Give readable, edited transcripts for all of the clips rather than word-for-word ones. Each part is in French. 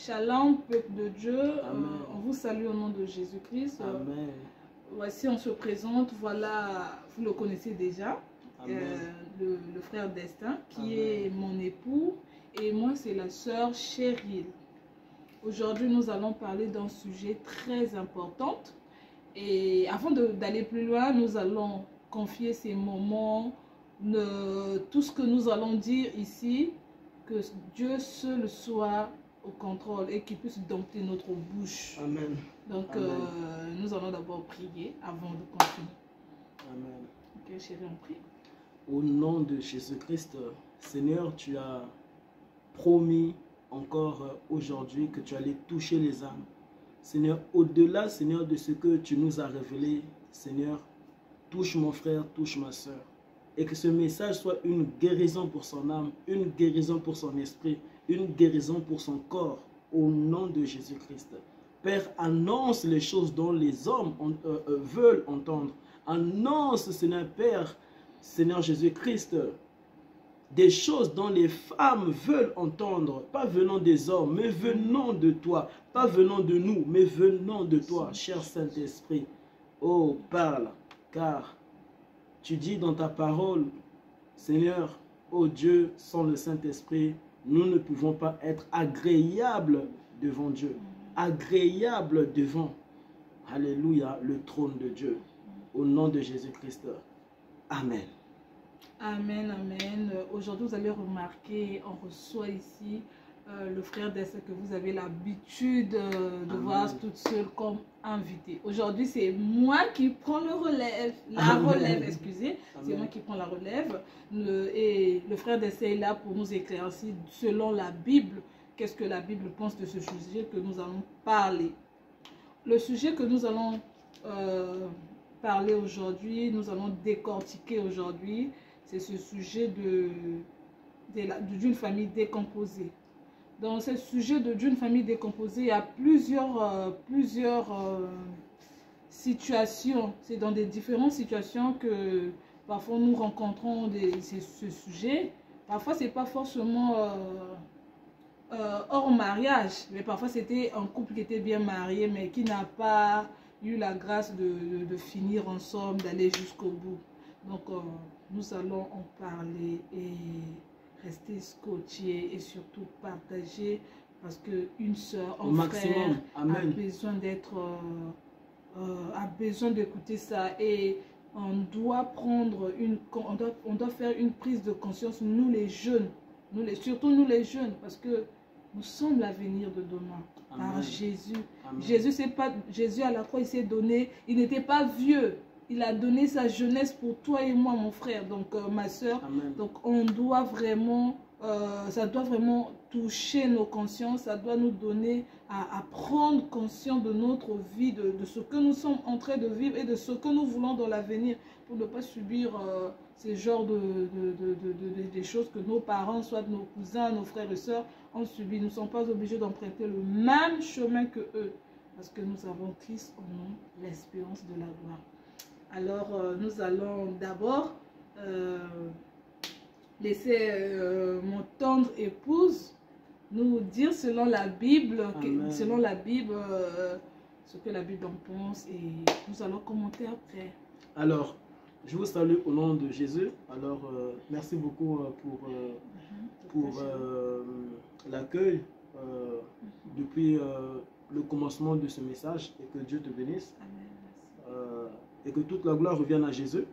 Shalom, peuple de Dieu, on vous salue au nom de Jésus-Christ. Voici, on se présente, voilà, vous le connaissez déjà, le frère Destin, qui est mon époux, et moi c'est la sœur Cheryl. Aujourd'hui, nous allons parler d'un sujet très important, et avant d'aller plus loin, nous allons confier ces moments, tout ce que nous allons dire ici, que Dieu seul soit au contrôle et qu'il puisse dompter notre bouche. Amen. Donc, Amen. Nous allons d'abord prier avant de continuer. Amen. Ok, chérie, on prie. Au nom de Jésus-Christ, Seigneur, tu as promis encore aujourd'hui que tu allais toucher les âmes. Seigneur, au-delà, Seigneur, de ce que tu nous as révélé, Seigneur, touche mon frère, touche ma soeur. Et que ce message soit une guérison pour son âme, une guérison pour son esprit, une guérison pour son corps, au nom de Jésus-Christ. Père, annonce les choses dont les hommes veulent entendre. Annonce, Seigneur Père, Seigneur Jésus-Christ, des choses dont les femmes veulent entendre, pas venant des hommes, mais venant de toi, pas venant de nous, mais venant de toi, cher Saint-Esprit. Oh, parle, car tu dis dans ta parole, Seigneur, oh Dieu, sans le Saint-Esprit, nous ne pouvons pas être agréables devant Dieu, agréables devant, alléluia, le trône de Dieu. Au nom de Jésus-Christ. Amen. Amen, amen. Aujourd'hui, vous allez remarquer, on reçoit ici le frère Dessa que vous avez l'habitude de voir toute seule comme invité. Aujourd'hui, c'est moi qui prends le relève, excusez. C'est moi qui prends la relève. Et le frère Dessa est là pour nous éclaircir selon la Bible. Qu'est-ce que la Bible pense de ce sujet que nous allons parler? Le sujet que nous allons parler aujourd'hui, nous allons décortiquer aujourd'hui, c'est ce sujet d'une famille décomposée. Dans ce sujet d'une famille décomposée, il y a plusieurs situations. C'est dans des différentes situations que parfois nous rencontrons ce sujet. Parfois, ce n'est pas forcément hors mariage, mais parfois c'était un couple qui était bien marié, mais qui n'a pas eu la grâce de finir ensemble, d'aller jusqu'au bout. Donc, nous allons en parler et rester scotché et surtout partager, parce qu'une soeur, un frère a besoin d'être, a besoin d'écouter ça, et on doit prendre on doit faire une prise de conscience, nous les jeunes, surtout nous les jeunes, parce que nous sommes l'avenir de demain. Par Jésus. Jésus à la croix, il s'est donné, il n'était pas vieux. Il a donné sa jeunesse pour toi et moi, mon frère, donc ma soeur. Donc on doit vraiment, ça doit vraiment toucher nos consciences, ça doit nous donner à prendre conscience de notre vie, de ce que nous sommes en train de vivre et de ce que nous voulons dans l'avenir, pour ne pas subir ces genres des choses que nos parents, soit nos cousins, nos frères et sœurs ont subi. Nous ne sommes pas obligés d'emprunter le même chemin que eux, parce que nous avons Christ en nous, l'espérance de la gloire. Alors, nous allons d'abord laisser mon tendre épouse nous dire selon la Bible, ce que la Bible en pense, et nous allons commenter après. Alors, je vous salue au nom de Jésus. Alors, merci beaucoup pour l'accueil depuis le commencement de ce message, et que Dieu te bénisse. Et que toute la gloire revienne à Jésus.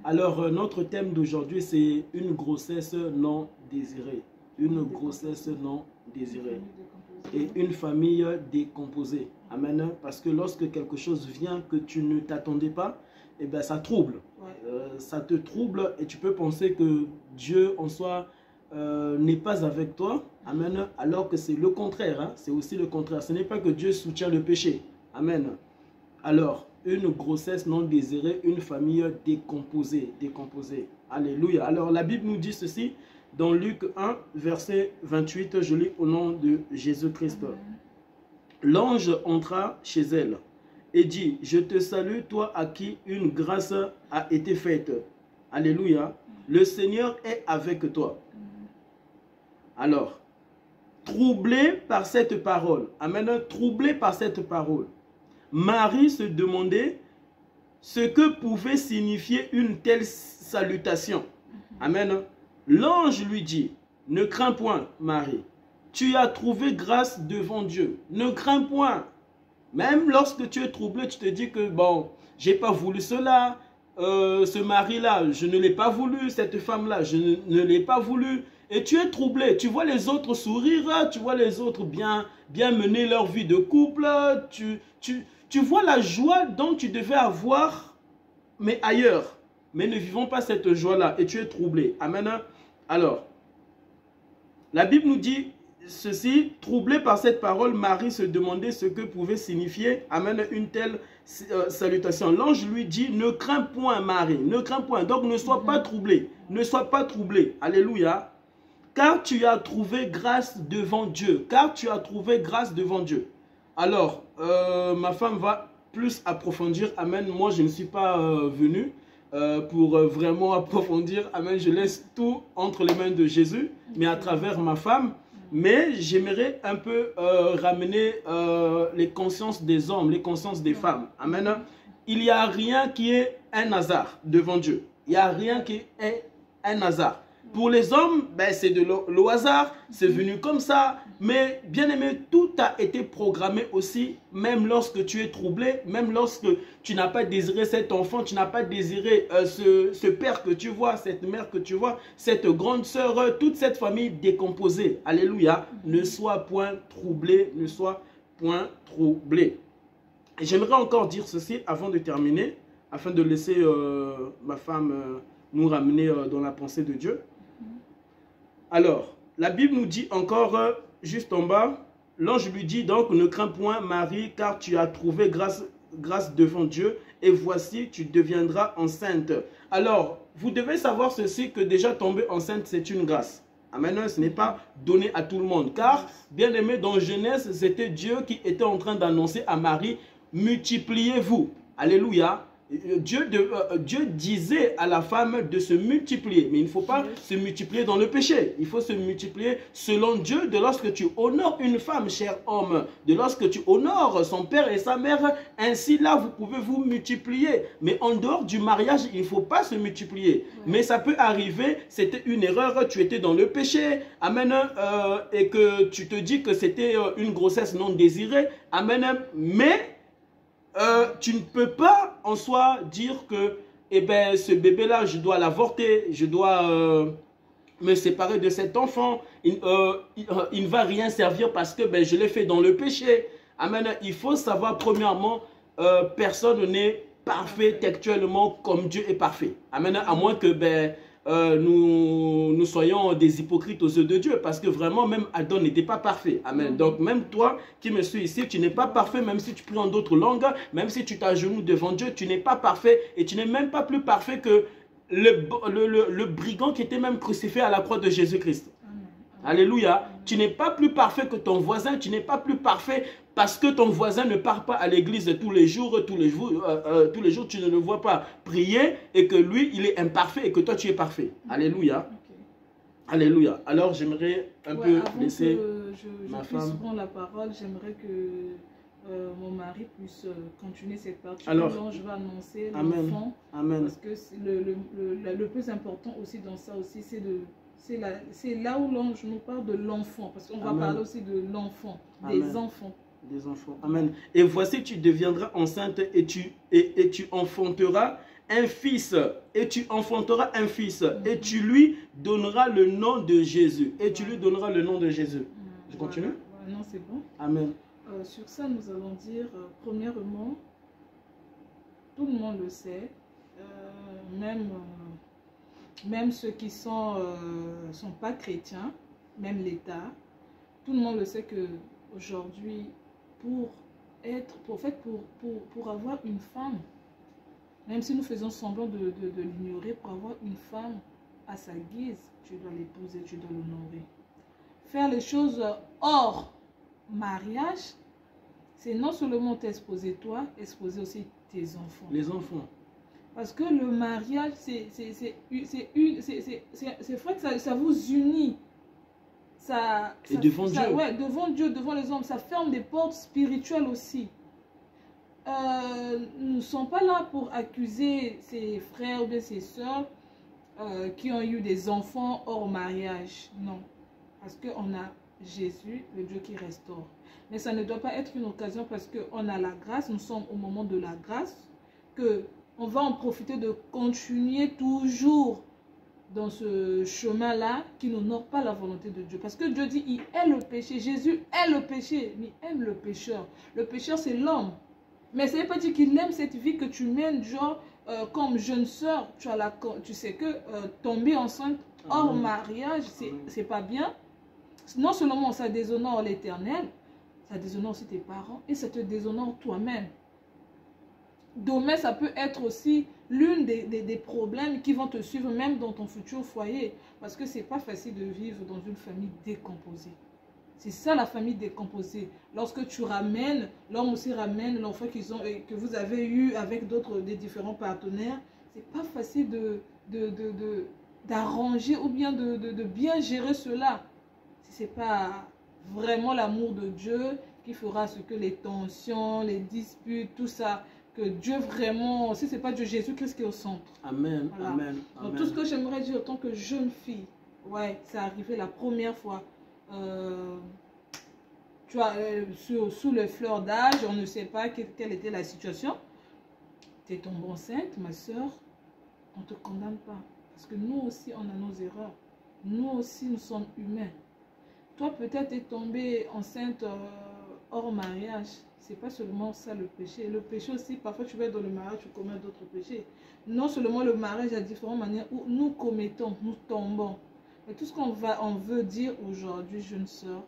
Alors, notre thème d'aujourd'hui, c'est une grossesse non désirée. Une grossesse non désirée. Et une famille décomposée. Amen. Parce que lorsque quelque chose vient que tu ne t'attendais pas, eh bien, ça trouble. Ça te trouble, et tu peux penser que Dieu en soi n'est pas avec toi. Amen. Alors que c'est le contraire. Hein? C'est aussi le contraire. Ce n'est pas que Dieu soutient le péché. Amen. Alors, une grossesse non désirée, une famille décomposée. Alléluia. Alors, la Bible nous dit ceci dans Luc 1, verset 28. Je lis au nom de Jésus-Christ. L'ange entra chez elle et dit: je te salue, toi à qui une grâce a été faite. Alléluia. Le Seigneur est avec toi. Alors, troublé par cette parole. Amen. Troublé par cette parole. Marie se demandait ce que pouvait signifier une telle salutation. Amen. L'ange lui dit, ne crains point, Marie. Tu as trouvé grâce devant Dieu. Ne crains point. Même lorsque tu es troublé, tu te dis que bon, j'ai pas voulu cela. Ce mari-là, je ne l'ai pas voulu. Cette femme-là, je ne l'ai pas voulu. Et tu es troublé. Tu vois les autres sourire. Tu vois les autres bien mener leur vie de couple. Tu vois la joie dont tu devais avoir, mais ailleurs. Mais ne vivons pas cette joie-là. Et tu es troublé. Amen. Alors, la Bible nous dit ceci, troublé par cette parole, Marie se demandait ce que pouvait signifier, amen, une telle salutation. L'ange lui dit, ne crains point, Marie, ne crains point. Donc ne sois pas troublé, ne sois pas troublé. Alléluia. Car tu as trouvé grâce devant Dieu, car tu as trouvé grâce devant Dieu. Alors, ma femme va plus approfondir, amen. Moi, je ne suis pas venu pour vraiment approfondir, amen. Je laisse tout entre les mains de Jésus, mais à travers ma femme. Mais j'aimerais un peu ramener les consciences des hommes, les consciences des femmes. Amen. Il n'y a rien qui est un hasard devant Dieu. Il n'y a rien qui est un hasard. Pour les hommes, ben, c'est de le hasard, c'est venu comme ça. Mais bien aimé, tout a été programmé aussi, même lorsque tu es troublé, même lorsque tu n'as pas désiré cet enfant, tu n'as pas désiré ce père que tu vois, cette mère que tu vois, cette grande sœur, toute cette famille décomposée. Alléluia. Ne sois point troublé, ne sois point troublé. Et j'aimerais encore dire ceci avant de terminer, afin de laisser ma femme nous ramener dans la pensée de Dieu. Alors, la Bible nous dit encore, juste en bas, l'ange lui dit donc, ne crains point Marie, car tu as trouvé grâce devant Dieu, et voici, tu deviendras enceinte. Alors, vous devez savoir ceci, que déjà tomber enceinte, c'est une grâce. Amen, ce n'est pas donné à tout le monde, car, bien aimé, dans Genèse, c'était Dieu qui était en train d'annoncer à Marie, multipliez-vous. Alléluia. Dieu disait à la femme de se multiplier, mais il ne faut pas se multiplier dans le péché. Il faut se multiplier selon Dieu, de lorsque tu honores une femme, cher homme, de lorsque tu honores son père et sa mère, ainsi là vous pouvez vous multiplier. Mais en dehors du mariage, il ne faut pas se multiplier. Mais ça peut arriver, c'était une erreur, tu étais dans le péché, amen, et que tu te dis que c'était une grossesse non désirée, amen, mais tu ne peux pas en soi dire que eh ben, ce bébé-là, je dois l'avorter, je dois me séparer de cet enfant. Il ne va rien servir parce que ben, je l'ai fait dans le péché. Amen. Il faut savoir, premièrement, personne n'est parfait textuellement comme Dieu est parfait. Amen. À moins que ben, nous soyons des hypocrites aux yeux de Dieu, parce que vraiment même Adam n'était pas parfait. Amen. Donc même toi qui me suis ici, tu n'es pas parfait, même si tu pries en d'autres langues, même si tu t'agenouilles devant Dieu, tu n'es pas parfait, et tu n'es même pas plus parfait que le brigand qui était même crucifié à la croix de Jésus-Christ. Alléluia. Tu n'es pas plus parfait que ton voisin, tu n'es pas plus parfait parce que ton voisin ne part pas à l'église tous les jours, tu ne le vois pas prier, et que lui, il est imparfait et que toi, tu es parfait. Alléluia. Alléluia. Alors, j'aimerais un peu laisser ma femme. Je prends la parole, j'aimerais que mon mari puisse continuer cette partie. Alors, je vais annoncer l'enfant. Amen. Parce que le plus important aussi dans ça aussi, c'est là où l'ange nous parle de l'enfant. Parce qu'on va parler aussi de l'enfant, des enfants. Des enfants. Amen. Et voici, tu deviendras enceinte et tu enfanteras un fils. Et tu enfanteras un fils. Et tu lui donneras le nom de Jésus. Et tu lui donneras le nom de Jésus. Je continue? Non, c'est bon. Amen. Sur ça, nous allons dire, premièrement, tout le monde le sait, même ceux qui sont pas chrétiens, même l'État, tout le monde le sait que aujourd'hui, pour avoir une femme, même si nous faisons semblant de l'ignorer, pour avoir une femme à sa guise, tu dois l'épouser, tu dois l'honorer. Faire les choses hors mariage, c'est non seulement t'exposer toi, exposer aussi tes enfants. Les enfants. Parce que le mariage, c'est vrai que ça vous unit. Et devant Dieu. Ouais, devant Dieu, devant les hommes, ça ferme des portes spirituelles aussi. Nous ne sommes pas là pour accuser ses frères ou bien ses soeurs qui ont eu des enfants hors mariage. Non. Parce qu'on a Jésus, le Dieu qui restaure. Mais ça ne doit pas être une occasion parce qu'on a la grâce, nous sommes au moment de la grâce, qu'on va en profiter de continuer toujours dans ce chemin-là qui n'honore pas la volonté de Dieu. Parce que Dieu dit, il est le péché. Jésus est le péché, mais il aime le pécheur. Le pécheur, c'est l'homme. Mais ça ne veut pas dire qu'il aime cette vie que tu mènes, genre, comme jeune sœur, tu sais que tomber enceinte hors mariage, c'est pas bien. Non seulement ça déshonore l'Éternel, ça déshonore aussi tes parents et ça te déshonore toi-même. Demain, ça peut être aussi l'une des problèmes qui vont te suivre même dans ton futur foyer. Parce que c'est pas facile de vivre dans une famille décomposée. C'est ça la famille décomposée. Lorsque tu ramènes, l'homme aussi ramène l'enfant que vous avez eu avec des différents partenaires. C'est pas facile d'arranger ou bien de bien gérer cela. Si c'est pas vraiment l'amour de Dieu qui fera ce que les tensions, les disputes, tout ça, que Dieu vraiment, si c'est pas Dieu, Jésus-Christ qui est au centre. Amen, voilà. Amen, Donc amen. tout ce que j'aimerais dire en tant que jeune fille, ouais, c'est arrivé la première fois. Tu vois, sous les fleurs d'âge, on ne sait pas quelle était la situation. Tu es tombée enceinte, ma soeur, on ne te condamne pas. Parce que nous aussi, on a nos erreurs. Nous aussi, nous sommes humains. Toi, peut-être, tu es tombée enceinte hors mariage. C'est pas seulement ça le péché. Le péché aussi, parfois tu vas dans le mariage, tu commets d'autres péchés. Non seulement le mariage, il y a différentes manières où nous commettons, nous tombons. Mais tout ce qu'on veut dire aujourd'hui, jeune sœur,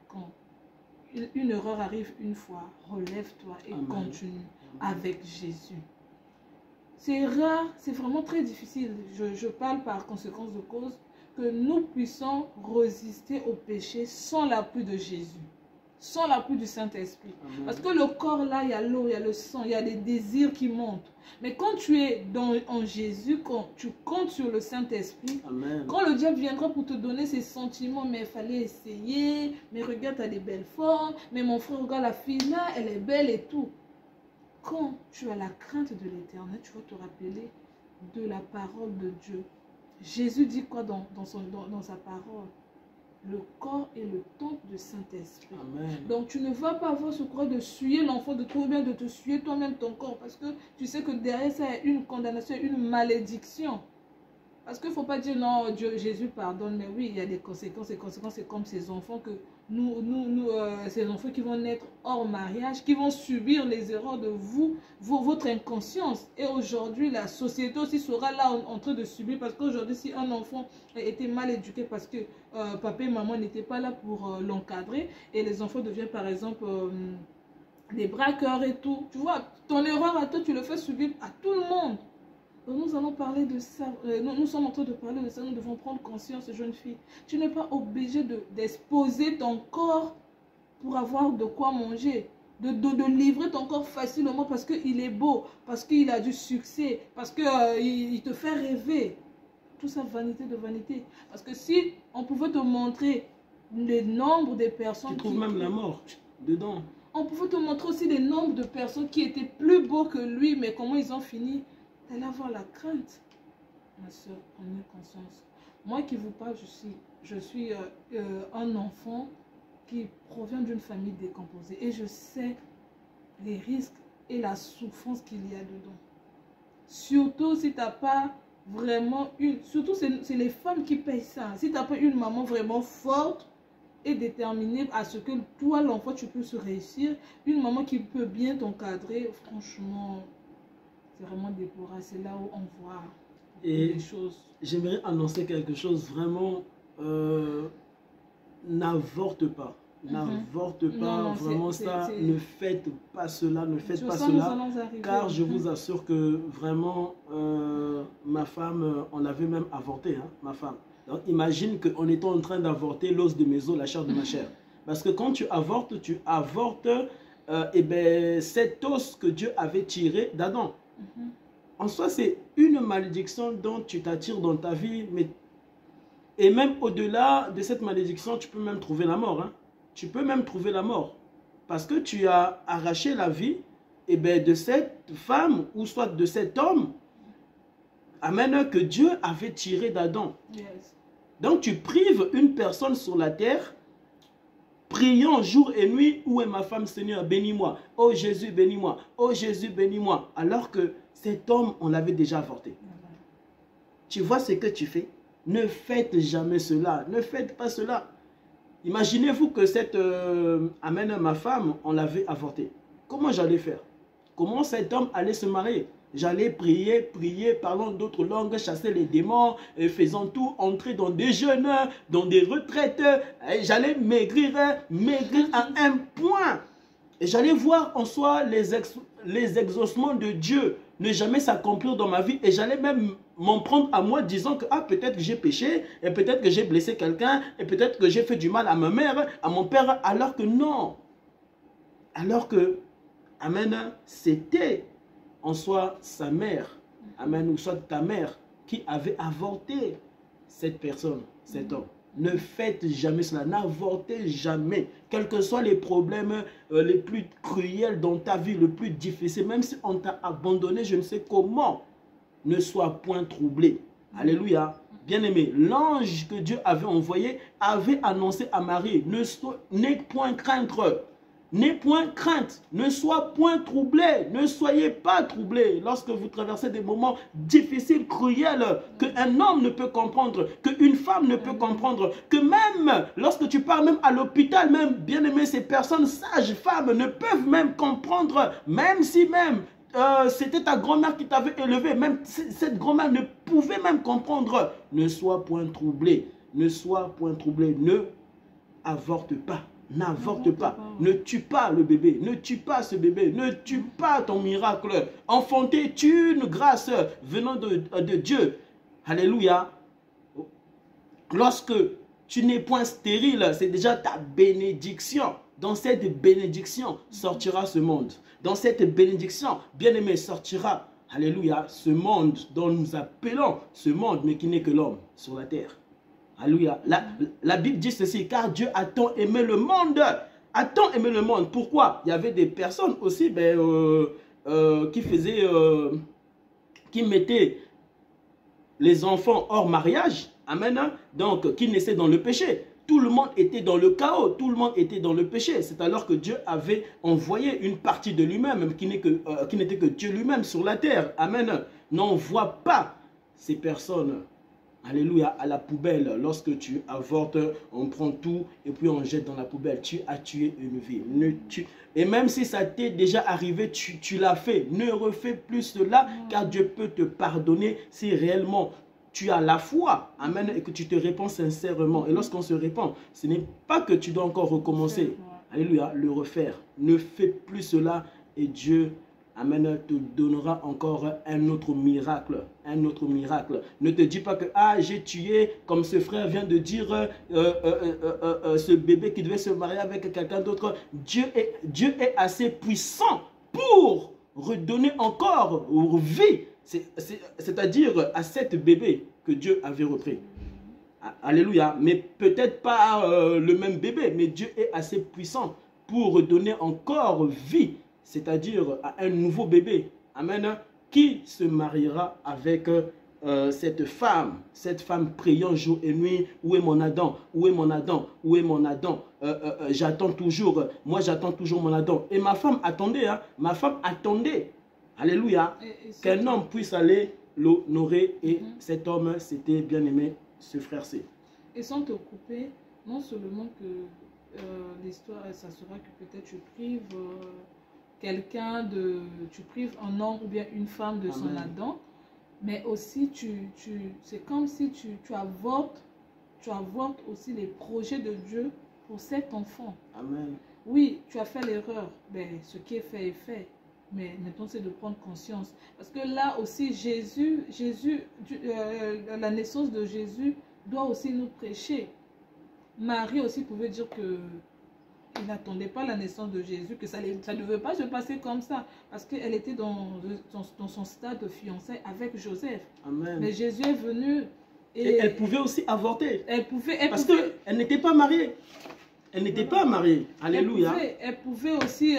quand une erreur arrive une fois, relève-toi et Amen. continue avec Jésus. C'est rare, c'est vraiment très difficile. Je parle par conséquence de cause que nous puissions résister au péché sans l'appui de Jésus, sans l'appui du Saint-Esprit. Parce que le corps là, il y a l'eau, il y a le sang, il y a des désirs qui montent. Mais quand tu es en Jésus, quand tu comptes sur le Saint-Esprit, quand le diable viendra pour te donner ses sentiments, mais il fallait essayer, mais regarde, tu as des belles formes, mais mon frère, regarde la fille là, elle est belle et tout. Quand tu as la crainte de l'Éternel, tu vas te rappeler de la parole de Dieu. Jésus dit quoi dans sa parole? Le corps est le temple du Saint-Esprit. Donc tu ne vas pas avoir ce courage de suyer l'enfant de toi, ou bien de te suyer toi-même ton corps, parce que tu sais que derrière ça, il y a une condamnation, une malédiction. Parce qu'il ne faut pas dire non, Dieu, Jésus pardonne, mais oui, il y a des conséquences. Les conséquences, c'est comme ces enfants que ces enfants qui vont naître hors mariage, qui vont subir les erreurs de votre inconscience. Et aujourd'hui, la société aussi sera là en train de subir, parce qu'aujourd'hui, si un enfant était mal éduqué parce que papa et maman n'étaient pas là pour l'encadrer, et les enfants deviennent par exemple des braqueurs et tout, tu vois, ton erreur à toi, tu le fais subir à tout le monde. Donc nous allons parler de ça, nous sommes en train de parler de ça, nous devons prendre conscience, jeune fille. Tu n'es pas obligé d'exposer ton corps pour avoir de quoi manger, de livrer ton corps facilement parce qu'il est beau, parce qu'il a du succès, parce qu'il te fait rêver. Tout ça, vanité de vanité. Parce que si on pouvait te montrer le nombre de personnes... Tu trouves même la mort dedans. On pouvait te montrer aussi le nombre de personnes qui étaient plus beaux que lui, mais comment ils ont fini. Elle avoir la crainte. Ma soeur, prenez conscience. Moi qui vous parle, je suis un enfant qui provient d'une famille décomposée. Et je sais les risques et la souffrance qu'il y a dedans. Surtout si tu n'as pas vraiment une... Surtout, c'est les femmes qui payent ça. Si tu n'as pas une maman vraiment forte et déterminée à ce que toi, l'enfant, tu peux se réussir. Une maman qui peut bien t'encadrer, franchement... C'est vraiment déplorable, c'est là où on voit des choses. J'aimerais annoncer quelque chose, vraiment, n'avorte pas. N'avorte pas, non, vraiment ça, ne faites pas cela, ne faites pas cela, car je vous assure que vraiment, ma femme, on avait même avorté, hein, ma femme. Donc imagine qu'en étant en train d'avorter l'os de mes os, la chair de ma chair. Parce que quand tu avortes cet os que Dieu avait tiré d'Adam. En soi, c'est une malédiction dont tu t'attires dans ta vie, mais Et même au-delà de cette malédiction, tu peux même trouver la mort. Hein. Tu peux même trouver la mort. Parce que tu as arraché la vie de cette femme ou soit de cet homme, amen, que Dieu avait tiré d'Adam. Yes. Donc tu prives une personne sur la terre, priant jour et nuit, où est ma femme, Seigneur, bénis-moi. Oh Jésus, bénis-moi. Oh Jésus, bénis-moi. Alors que cet homme, on l'avait déjà avorté. Tu vois ce que tu fais? Ne faites jamais cela. Ne faites pas cela. Imaginez-vous que cette amen, ma femme, on l'avait avorté. Comment j'allais faire? Comment cet homme allait se marier? J'allais prier, prier, parlant d'autres langues, chasser les démons, faisant tout, entrer dans des jeûnes, dans des retraites. J'allais maigrir, maigrir à un point. Et j'allais voir en soi les exaucements de Dieu ne jamais s'accomplir dans ma vie. Et j'allais même m'en prendre à moi, disant que peut-être que j'ai péché, et peut-être que j'ai blessé quelqu'un, et peut-être que j'ai fait du mal à ma mère, à mon père, alors que non. Alors que, amen, c'était en soi sa mère, amen, ou soit ta mère, qui avait avorté cette personne, cet homme. Ne faites jamais cela, n'avortez jamais, quels que soient les problèmes les plus cruels dans ta vie, le plus difficile, même si on t'a abandonné, je ne sais comment, ne sois point troublé. Alléluia. Bien-aimé, l'ange que Dieu avait envoyé avait annoncé à Marie, n'aie point crainte. N'aie point crainte, ne sois point troublé, ne soyez pas troublé lorsque vous traversez des moments difficiles, cruels, qu'un homme ne peut comprendre, qu'une femme ne peut comprendre, que même lorsque tu pars même à l'hôpital, même bien aimé, ces personnes sages, femmes, ne peuvent même comprendre, même si même c'était ta grand-mère qui t'avait élevé, même cette grand-mère ne pouvait même comprendre. Ne sois point troublé, ne sois point troublé, ne avorte pas. N'avorte pas, ne tue pas le bébé, ne tue pas ce bébé, ne tue pas ton miracle. Enfanter est une grâce venant de Dieu. Alléluia. Lorsque tu n'es point stérile, c'est déjà ta bénédiction. Dans cette bénédiction sortira ce monde. Dans cette bénédiction, bien-aimé, sortira, alléluia, ce monde dont nous appelons ce monde, mais qui n'est que l'homme sur la terre. Alléluia. La Bible dit ceci, car Dieu a tant aimé le monde. A tant aimé le monde. Pourquoi? Il y avait des personnes aussi qui mettaient les enfants hors mariage. Amen. Donc, qui naissaient dans le péché. Tout le monde était dans le chaos. Tout le monde était dans le péché. C'est alors que Dieu avait envoyé une partie de lui-même, qui n'était que Dieu lui-même sur la terre. Amen. N'envoie pas ces personnes, alléluia, à la poubelle. Lorsque tu avortes, on prend tout et puis on jette dans la poubelle. Tu as tué une vie. Et même si ça t'est déjà arrivé, tu l'as fait. Ne refais plus cela, car Dieu peut te pardonner si réellement tu as la foi. Amen. Et que tu te répands sincèrement. Et lorsqu'on se répand, ce n'est pas que tu dois encore recommencer. Alléluia, le refaire. Ne fais plus cela et Dieu, amen, te donnera encore un autre miracle. Un autre miracle. Ne te dis pas que, j'ai tué, comme ce frère vient de dire, ce bébé qui devait se marier avec quelqu'un d'autre. Dieu est assez puissant pour redonner encore vie. C'est-à-dire à cet bébé que Dieu avait repris. Alléluia. Mais peut-être pas le même bébé, mais Dieu est assez puissant pour redonner encore vie. C'est-à-dire à un nouveau bébé, amen, qui se mariera avec cette femme priant jour et nuit. Où est mon Adam? Où est mon Adam? Où est mon Adam? J'attends toujours, moi j'attends toujours mon Adam. Et ma femme attendait, hein, ma femme attendait, alléluia, qu'un homme puisse aller l'honorer. Et cet homme, c'était bien aimé, ce frère C. Et sans te couper, non seulement que l'histoire, ça sera que peut-être tu prives tu prives un homme ou bien une femme de son Adam, mais aussi c'est comme si tu avortes aussi les projets de Dieu pour cet enfant. Amen. Oui, tu as fait l'erreur, mais ce qui est fait. Mais maintenant, c'est de prendre conscience. Parce que là aussi, la naissance de Jésus doit aussi nous prêcher. Marie aussi pouvait dire que il n'attendait pas la naissance de Jésus, que ça ne devait pas se passer comme ça, parce qu'elle était dans son stade de fiançailles avec Joseph. Amen. Mais Jésus est venu Et elle pouvait aussi avorter. Parce pouvait, qu'elle n'était pas mariée. Elle n'était pas mariée. Alléluia. Elle pouvait aussi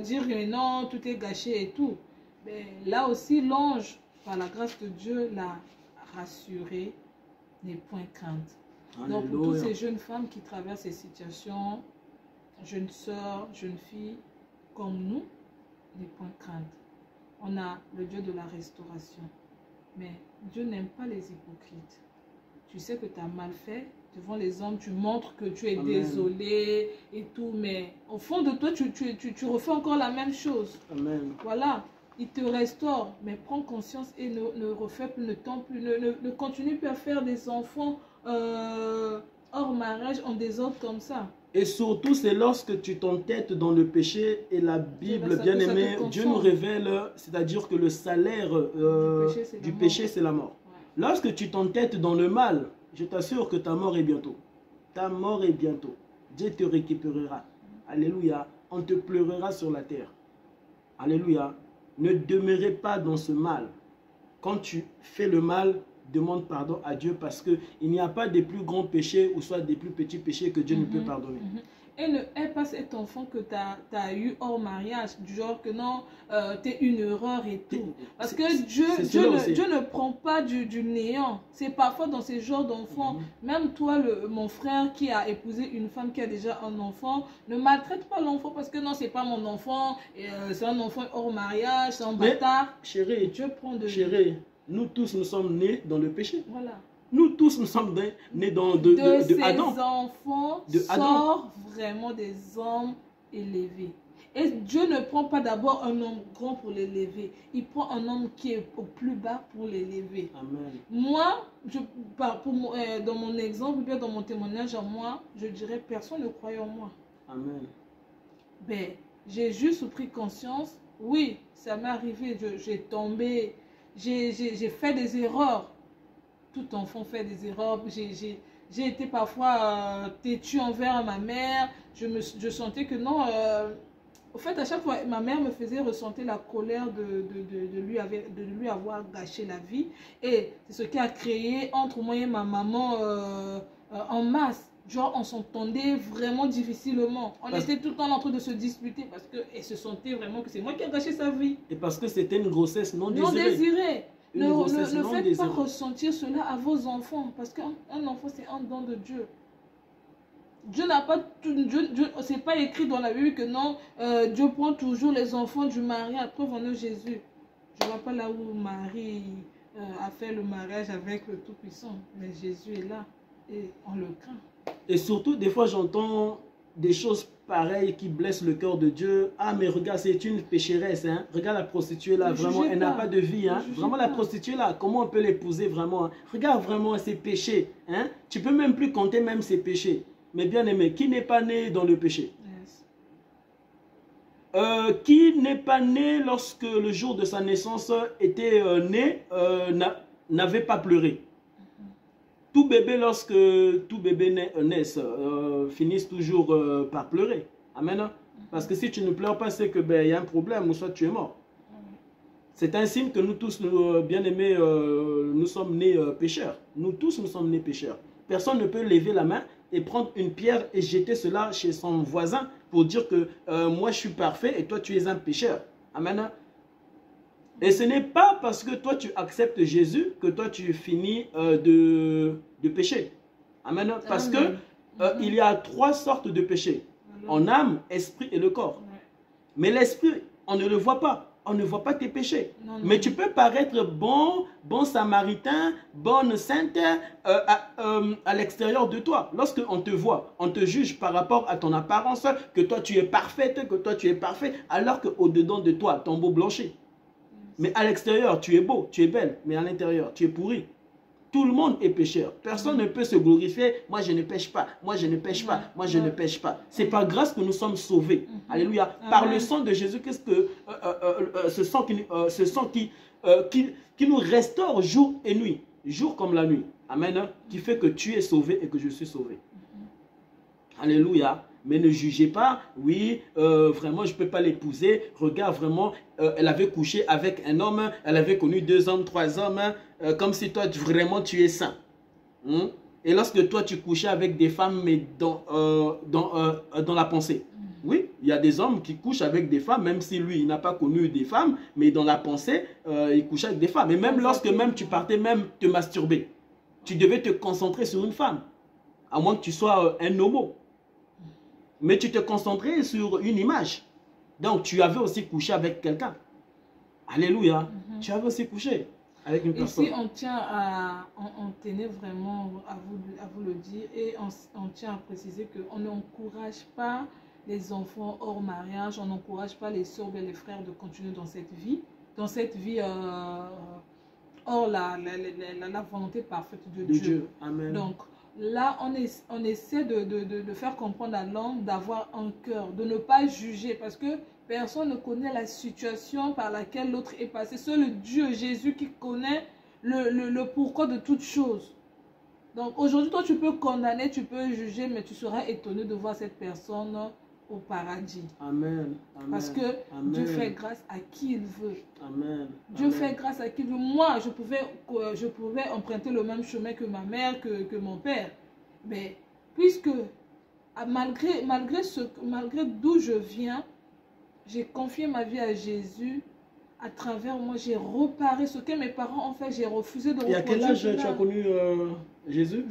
dire non, tout est gâché et tout. Mais là aussi, l'ange, par la grâce de Dieu, l'a rassurée, n'est point crainte. Alléluia. Donc, pour toutes ces jeunes femmes qui traversent ces situations, jeunes sœurs, jeunes filles, comme nous, n'est point crainte. On a le Dieu de la restauration. Mais Dieu n'aime pas les hypocrites. Tu sais que tu as mal fait. Devant les hommes, tu montres que tu es Amen. désolé et tout. Mais au fond de toi, tu refais encore la même chose. Amen. Voilà. Il te restaure. Mais prends conscience et ne refais plus, ne continue plus à faire des enfants hors mariage en désordre comme ça. Et surtout, c'est lorsque tu t'entêtes dans le péché et la Bible, bien aimée, Dieu nous révèle, c'est-à-dire que le salaire du péché, c'est la mort. Ouais. Lorsque tu t'entêtes dans le mal, je t'assure que ta mort est bientôt. Ta mort est bientôt. Dieu te récupérera. Alléluia. On te pleurera sur la terre. Alléluia. Ne demeurez pas dans ce mal. Quand tu fais le mal, demande pardon à Dieu parce qu'il n'y a pas des plus grands péchés ou soit des plus petits péchés que Dieu ne peut pardonner. Et ne hais pas cet enfant que tu as eu hors mariage, du genre que non, t'es une erreur et tout. Parce que Dieu ne prend pas du néant. C'est parfois dans ces genres d'enfants, même toi, mon frère qui a épousé une femme qui a déjà un enfant, ne maltraite pas l'enfant parce que non, c'est pas mon enfant, c'est un enfant hors mariage, c'est un bâtard. Chérie, Dieu prend de chérie, nous tous, nous sommes nés dans le péché. Voilà. Nous tous, nous sommes nés dans ces Adam. Enfants sortent vraiment des hommes élevés. Et Dieu ne prend pas d'abord un homme grand pour l'élever. Il prend un homme qui est au plus bas pour l'élever. Amen. Moi, dans mon exemple, bien dans mon témoignage à moi, je dirais personne ne croyait en moi. Amen. Ben, j'ai juste pris conscience. Oui, ça m'est arrivé. J'ai tombé. J'ai fait des erreurs. Tout enfant fait des erreurs. J'ai été parfois têtue envers ma mère. Je sentais que non. Au fait, à chaque fois, ma mère me faisait ressentir la colère de lui avoir gâché la vie. Et c'est ce qui a créé entre moi et ma maman en masse. Genre, on s'entendait vraiment difficilement. On était tout le temps en train de se disputer parce qu'elle se sentait vraiment que c'est moi qui ai gâché sa vie. Et parce que c'était une grossesse non désirée. Non désirée. Ne faites pas ressentir cela à vos enfants parce qu'un enfant c'est un don de Dieu. Dieu n'a pas c'est pas écrit dans la Bible que non, Dieu prend toujours les enfants du mariage. Preuve en est Jésus. Je ne vois pas là où Marie a fait le mariage avec le Tout-Puissant, mais Jésus est là et on le craint. Et surtout, des fois, j'entends des choses pareilles qui blessent le cœur de Dieu. Ah, mais regarde, c'est une pécheresse. Hein? Regarde la prostituée là, vraiment, elle n'a pas de vie. Hein? Vraiment, la prostituée là, comment on peut l'épouser vraiment? Hein? Regarde vraiment ses péchés. Hein? Tu peux même plus compter même ses péchés. Mais bien aimé, qui n'est pas né dans le péché? Qui n'est pas né lorsque le jour de sa naissance était né, n'avait pas pleuré? Tout bébé, lorsque tout bébé naisse, finissent toujours par pleurer. Amen. Parce que si tu ne pleures pas, c'est que y a un problème ou soit tu es mort. C'est un signe que nous tous, bien aimés, nous sommes nés pécheurs. Nous tous, nous sommes nés pécheurs. Personne ne peut lever la main et prendre une pierre et jeter cela chez son voisin pour dire que moi je suis parfait et toi tu es un pécheur. Amen. Et ce n'est pas parce que toi tu acceptes Jésus que toi tu finis de pécher. Amen. Parce que il y a 3 sortes de péchés. En âme, esprit et le corps. Mais l'esprit, on ne le voit pas. On ne voit pas tes péchés. Non. Mais tu peux paraître bon samaritain, bonne sainte à l'extérieur de toi. Lorsqu'on te voit, on te juge par rapport à ton apparence, que toi tu es parfaite, que toi tu es parfait, alors qu'au-dedans de toi, ton beau blanchi. Mais à l'extérieur, tu es beau, tu es belle, mais à l'intérieur, tu es pourri. Tout le monde est pécheur. Personne ne peut se glorifier. Moi, je ne pêche pas. Moi, je ne pêche pas. Moi, je ne pêche pas. C'est par grâce que nous sommes sauvés. Alléluia. Par le sang de Jésus, qu'est-ce que ce sang qui nous restaure jour et nuit. Jour comme la nuit. Amen. Qui fait que tu es sauvé et que je suis sauvé. Alléluia. Mais ne jugez pas, oui, vraiment, je ne peux pas l'épouser. Regarde, vraiment, elle avait couché avec un homme, elle avait connu 2 hommes, 3 hommes, comme si toi, vraiment, tu es saint. Hein? Et lorsque toi, tu couchais avec des femmes, mais dans la pensée. Oui, il y a des hommes qui couchent avec des femmes, même si lui, il n'a pas connu des femmes, mais dans la pensée, il couchait avec des femmes. Et même lorsque même tu partais même te masturber, tu devais te concentrer sur une femme, à moins que tu sois un homo. Mais tu te concentrais sur une image. Donc, tu avais aussi couché avec quelqu'un. Alléluia. Tu avais aussi couché avec une personne. Ici, on tenait vraiment à vous le dire, et on tient à préciser qu'on n'encourage pas les enfants hors mariage, on n'encourage pas les soeurs et les frères de continuer dans cette vie hors la volonté parfaite de Dieu. Amen. Donc, là, on essaie de faire comprendre à l'homme d'avoir un cœur, de ne pas juger, parce que personne ne connaît la situation par laquelle l'autre est passé. C'est le Dieu, Jésus, qui connaît le pourquoi de toutes choses. Donc, aujourd'hui, toi, tu peux condamner, tu peux juger, mais tu seras étonné de voir cette personne au paradis. Amen. Amen. Parce que Amen. Dieu fait grâce à qui il veut. Amen. Dieu fait grâce à qui il veut. Moi, je pouvais emprunter le même chemin que ma mère, que mon père. Mais puisque, malgré d'où je viens, j'ai confié ma vie à Jésus. À travers moi, j'ai reparé ce que mes parents ont fait. J'ai refusé de reproduire. Et à quel âge tu as connu Jésus?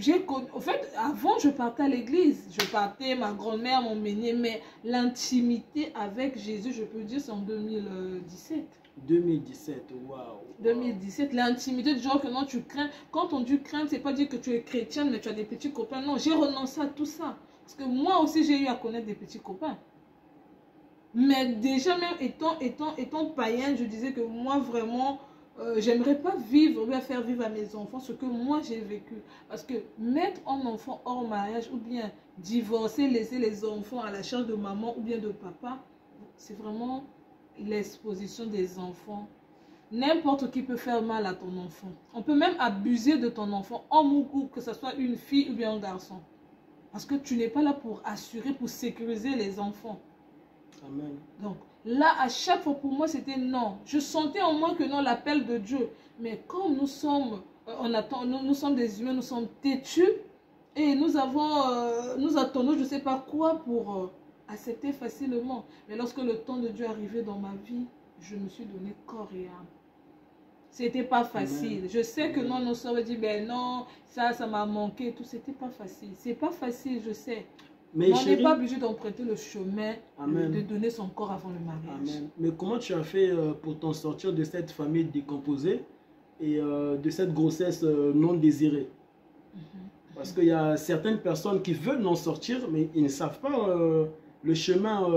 En fait, avant, je partais à l'église. Je partais, ma grand-mère m'emmenait. Mais l'intimité avec Jésus, je peux dire, c'est en 2017. 2017, waouh. 2017, l'intimité du genre que non, tu crains. Quand on dit craindre, c'est pas dire que tu es chrétienne, mais tu as des petits copains. Non, j'ai renoncé à tout ça. Parce que moi aussi, j'ai eu à connaître des petits copains. Mais déjà, même étant païenne, je disais que moi, vraiment, j'aimerais pas vivre, ou bien faire vivre à mes enfants ce que moi j'ai vécu. Parce que mettre un enfant hors mariage, ou bien divorcer, laisser les enfants à la charge de maman ou bien de papa, c'est vraiment l'exposition des enfants. N'importe qui peut faire mal à ton enfant. On peut même abuser de ton enfant, homme ou que ce soit une fille ou bien un garçon. Parce que tu n'es pas là pour assurer, pour sécuriser les enfants. Amen. Donc là, à chaque fois pour moi, c'était non. Je sentais en moi que non, l'appel de Dieu. Mais comme nous sommes, nous sommes des humains, nous sommes têtus et nous attendons je ne sais pas quoi pour accepter facilement. Mais lorsque le temps de Dieu est arrivé dans ma vie, je me suis donné corps et âme. C'était pas facile. Amen. Je sais que non, nos soeurs disent, ben non, ça m'a manqué, tout. C'était pas facile. C'est pas facile, je sais. Mais on n'est pas obligé d'emprunter le chemin de donner son corps avant le mariage. Amen. Mais comment tu as fait pour t'en sortir de cette famille décomposée et de cette grossesse non désirée? Parce qu'il y a certaines personnes qui veulent en sortir, mais ils ne savent pas le chemin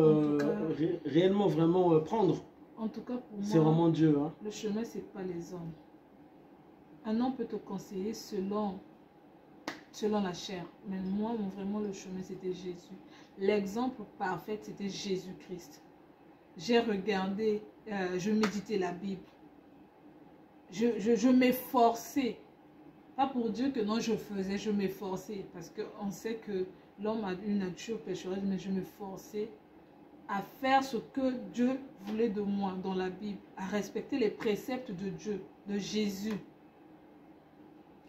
réellement, vraiment prendre. En tout cas, pour moi, c'est vraiment Dieu. Hein? Le chemin, ce n'est pas les hommes. Un homme peut te conseiller selon la chair. Mais moi, vraiment, le chemin, c'était Jésus. L'exemple parfait, c'était Jésus-Christ. J'ai regardé, je méditais la Bible. Je m'efforçais. Pas pour dire que non, je faisais, je m'efforçais. Parce qu'on sait que l'homme a une nature pécheresse, mais je m'efforçais à faire ce que Dieu voulait de moi dans la Bible, à respecter les préceptes de Dieu, de Jésus.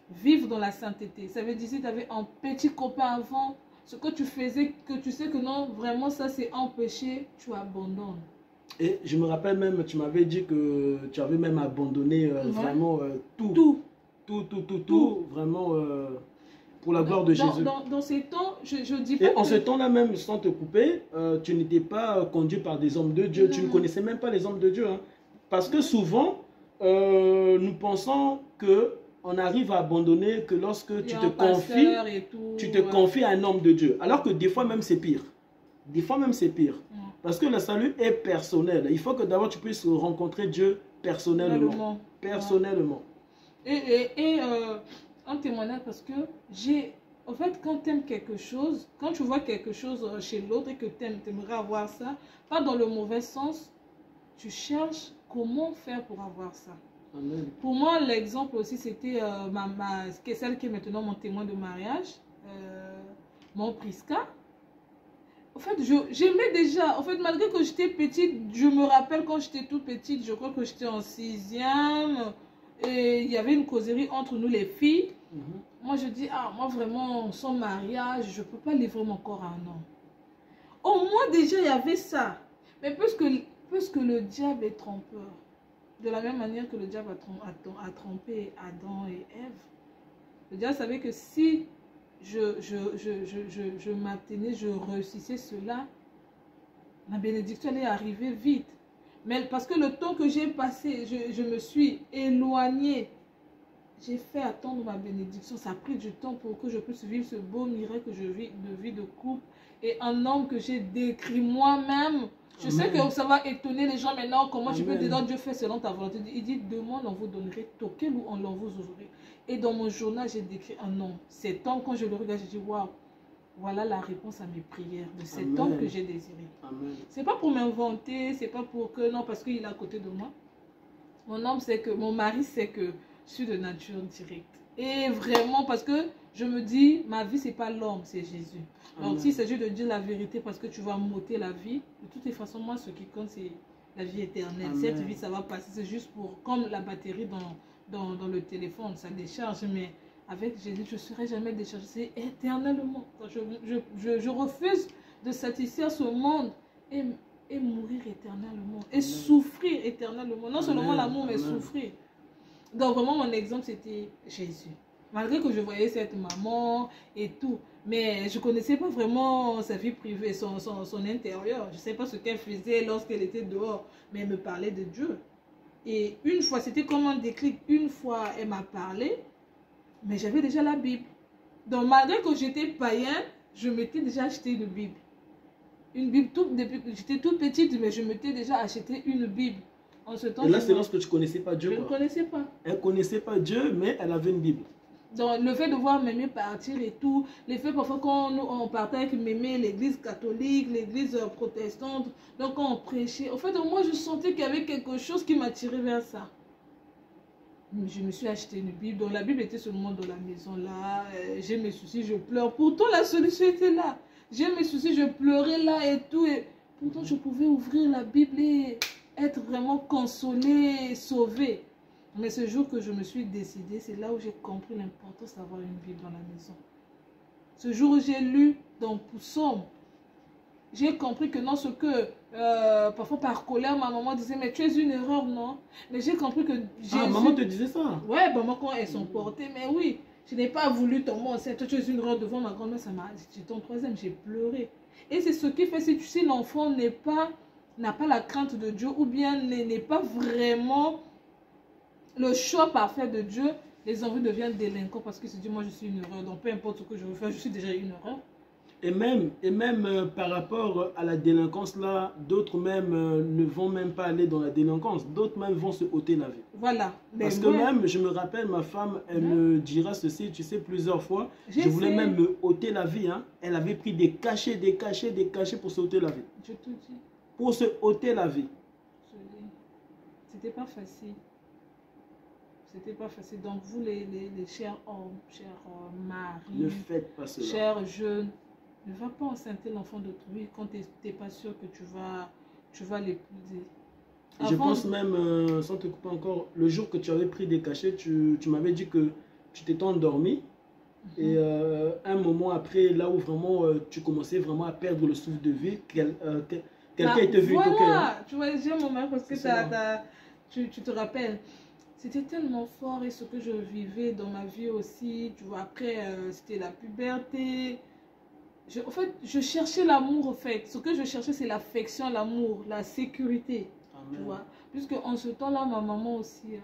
Vivre dans la sainteté. Ça veut dire si tu avais un petit copain avant, ce que tu faisais, que tu sais que non, vraiment ça c'est un péché, tu abandonnes. Et je me rappelle même, tu m'avais dit que tu avais même abandonné vraiment tout, vraiment pour la gloire de Jésus. Dans ces temps, je dis pas. Et en ce temps-là même, sans te couper, tu n'étais pas conduit par des hommes de Dieu. Tu ne connaissais même pas les hommes de Dieu. Hein. Parce que souvent, nous pensons que on arrive à abandonner que lorsque tu te confies à un homme de Dieu. Alors que des fois même c'est pire. Des fois même c'est pire. Parce que le salut est personnel. Il faut que d'abord tu puisses rencontrer Dieu personnellement. Personnellement. Et un témoignage parce que en fait, quand tu aimes quelque chose, quand tu vois quelque chose chez l'autre et que tu aimerais avoir ça, pas dans le mauvais sens, tu cherches comment faire pour avoir ça. Amen. Pour moi, l'exemple aussi, c'était celle qui est maintenant mon témoin de mariage, mon Prisca. En fait, j'aimais déjà, en fait, malgré que j'étais petite, je me rappelle quand j'étais toute petite, je crois que j'étais en 6e, et il y avait une causerie entre nous les filles. Moi, je dis, ah, moi vraiment, sans mariage, je ne peux pas livrer mon corps à un homme. Au moins, déjà, il y avait ça. Mais puisque le diable est trompeur, de la même manière que le diable a trompé Adam et Ève, le diable savait que si je m'abstenais, je réussissais cela, la bénédiction allait arriver vite. Mais parce que le temps que j'ai passé, je me suis éloignée. J'ai fait attendre ma bénédiction. Ça a pris du temps pour que je puisse vivre ce beau miracle que je vis de vie de couple. Et un homme que j'ai décrit moi-même. Je sais que ça va étonner les gens maintenant. Comment tu peux dire, Dieu fait selon ta volonté. Il dit, demande, on vous donnerait. Toquez ou on vous ouvrirait. Et dans mon journal, j'ai décrit un homme. Cet homme, quand je le regarde, je dis, waouh, voilà la réponse à mes prières de cet homme que j'ai désiré. C'est pas pour m'inventer, c'est pas pour que, non, parce qu'il est à côté de moi. Mon homme, c'est que, mon mari, c'est que je suis de nature directe. Et vraiment, parce que je me dis, ma vie, c'est pas l'homme, c'est Jésus. Donc, s'il s'agit de dire la vérité parce que tu vas m'ôter la vie, de toutes les façons, moi, ce qui compte, c'est la vie éternelle. Amen. Cette vie, ça va passer. C'est juste pour, comme la batterie dans le téléphone, ça décharge, mais avec Jésus, je ne serai jamais déchargé. C'est éternellement. Je refuse de satisfaire ce monde et mourir éternellement. Et Amen. Souffrir éternellement. Non seulement l'amour, mais souffrir. Donc vraiment, mon exemple, c'était Jésus. Malgré que je voyais cette maman et tout, mais je ne connaissais pas vraiment sa vie privée, son intérieur. Je ne sais pas ce qu'elle faisait lorsqu'elle était dehors, mais elle me parlait de Dieu. Et une fois, c'était comme un déclic, une fois, elle m'a parlé, mais j'avais déjà la Bible. Donc malgré que j'étais païen, je m'étais déjà acheté une Bible. Une Bible, j'étais toute petite, mais je m'étais déjà acheté une Bible. En ce temps, et là, c'est lorsque tu ne connaissais pas Dieu. Je ne connaissais pas. Elle ne connaissait pas Dieu, mais elle avait une Bible. Donc, le fait de voir Mémé partir et tout, le fait parfois quand on partait avec Mémé, l'église catholique, l'église protestante, donc quand on prêchait, en fait, moi, je sentais qu'il y avait quelque chose qui m'attirait vers ça. Je me suis acheté une Bible, donc la Bible était seulement dans la maison là, j'ai mes soucis, je pleure. Pourtant, la solution était là. J'ai mes soucis, je pleurais là et tout, et pourtant, je pouvais ouvrir la Bible et être vraiment consolée, sauvée. Mais ce jour que je me suis décidée, c'est là où j'ai compris l'importance d'avoir une Bible dans la maison. Ce jour où j'ai lu dans Psaume, j'ai compris que non, ce que parfois par colère, ma maman disait, mais tu es une erreur, non? Mais j'ai compris que Jésus... Ah, maman te disait ça? Ouais, maman quand elles sont portées, mais oui, je n'ai pas voulu tomber enceinte. Toi, tu es une erreur devant ma grand-mère, j'étais en troisième, j'ai pleuré. Et c'est ce qui fait, si l'enfant n'a pas la crainte de Dieu, ou bien n'est pas vraiment le choix parfait de Dieu, les enfants deviennent délinquants parce qu'ils se disent, moi je suis une erreur, donc peu importe ce que je veux faire, je suis déjà une erreur. Et même par rapport à la délinquance là, d'autres même ne vont même pas aller dans la délinquance, d'autres même vont se ôter la vie. Voilà. Parce que même, je me rappelle, ma femme, elle me dira ceci, tu sais, plusieurs fois, je voulais même me ôter la vie, hein. Elle avait pris des cachets pour se ôter la vie. Je te dis. Pour se ôter la vie. Je dis. C'était pas facile. C'était pas facile. Donc vous les chers hommes, chers maris, ne faites pas cela. Chers jeunes, ne va pas enceinter l'enfant d'autrui quand tu n'es pas sûr que tu vas l'épouser. Je pense même, sans te couper encore, le jour que tu avais pris des cachets, tu m'avais dit que tu t'étais endormi. Et un moment après, là où vraiment tu commençais vraiment à perdre le souffle de vie, quelqu'un était venu toquer. Voilà, tu vois, j'ai un moment parce que tu te rappelles. C'était tellement fort et ce que je vivais dans ma vie aussi, tu vois, après c'était la puberté. En fait, je cherchais l'amour en fait. Ce que je cherchais c'est l'affection, l'amour, la sécurité. Amen. Tu vois. Puisque en ce temps-là, ma maman aussi,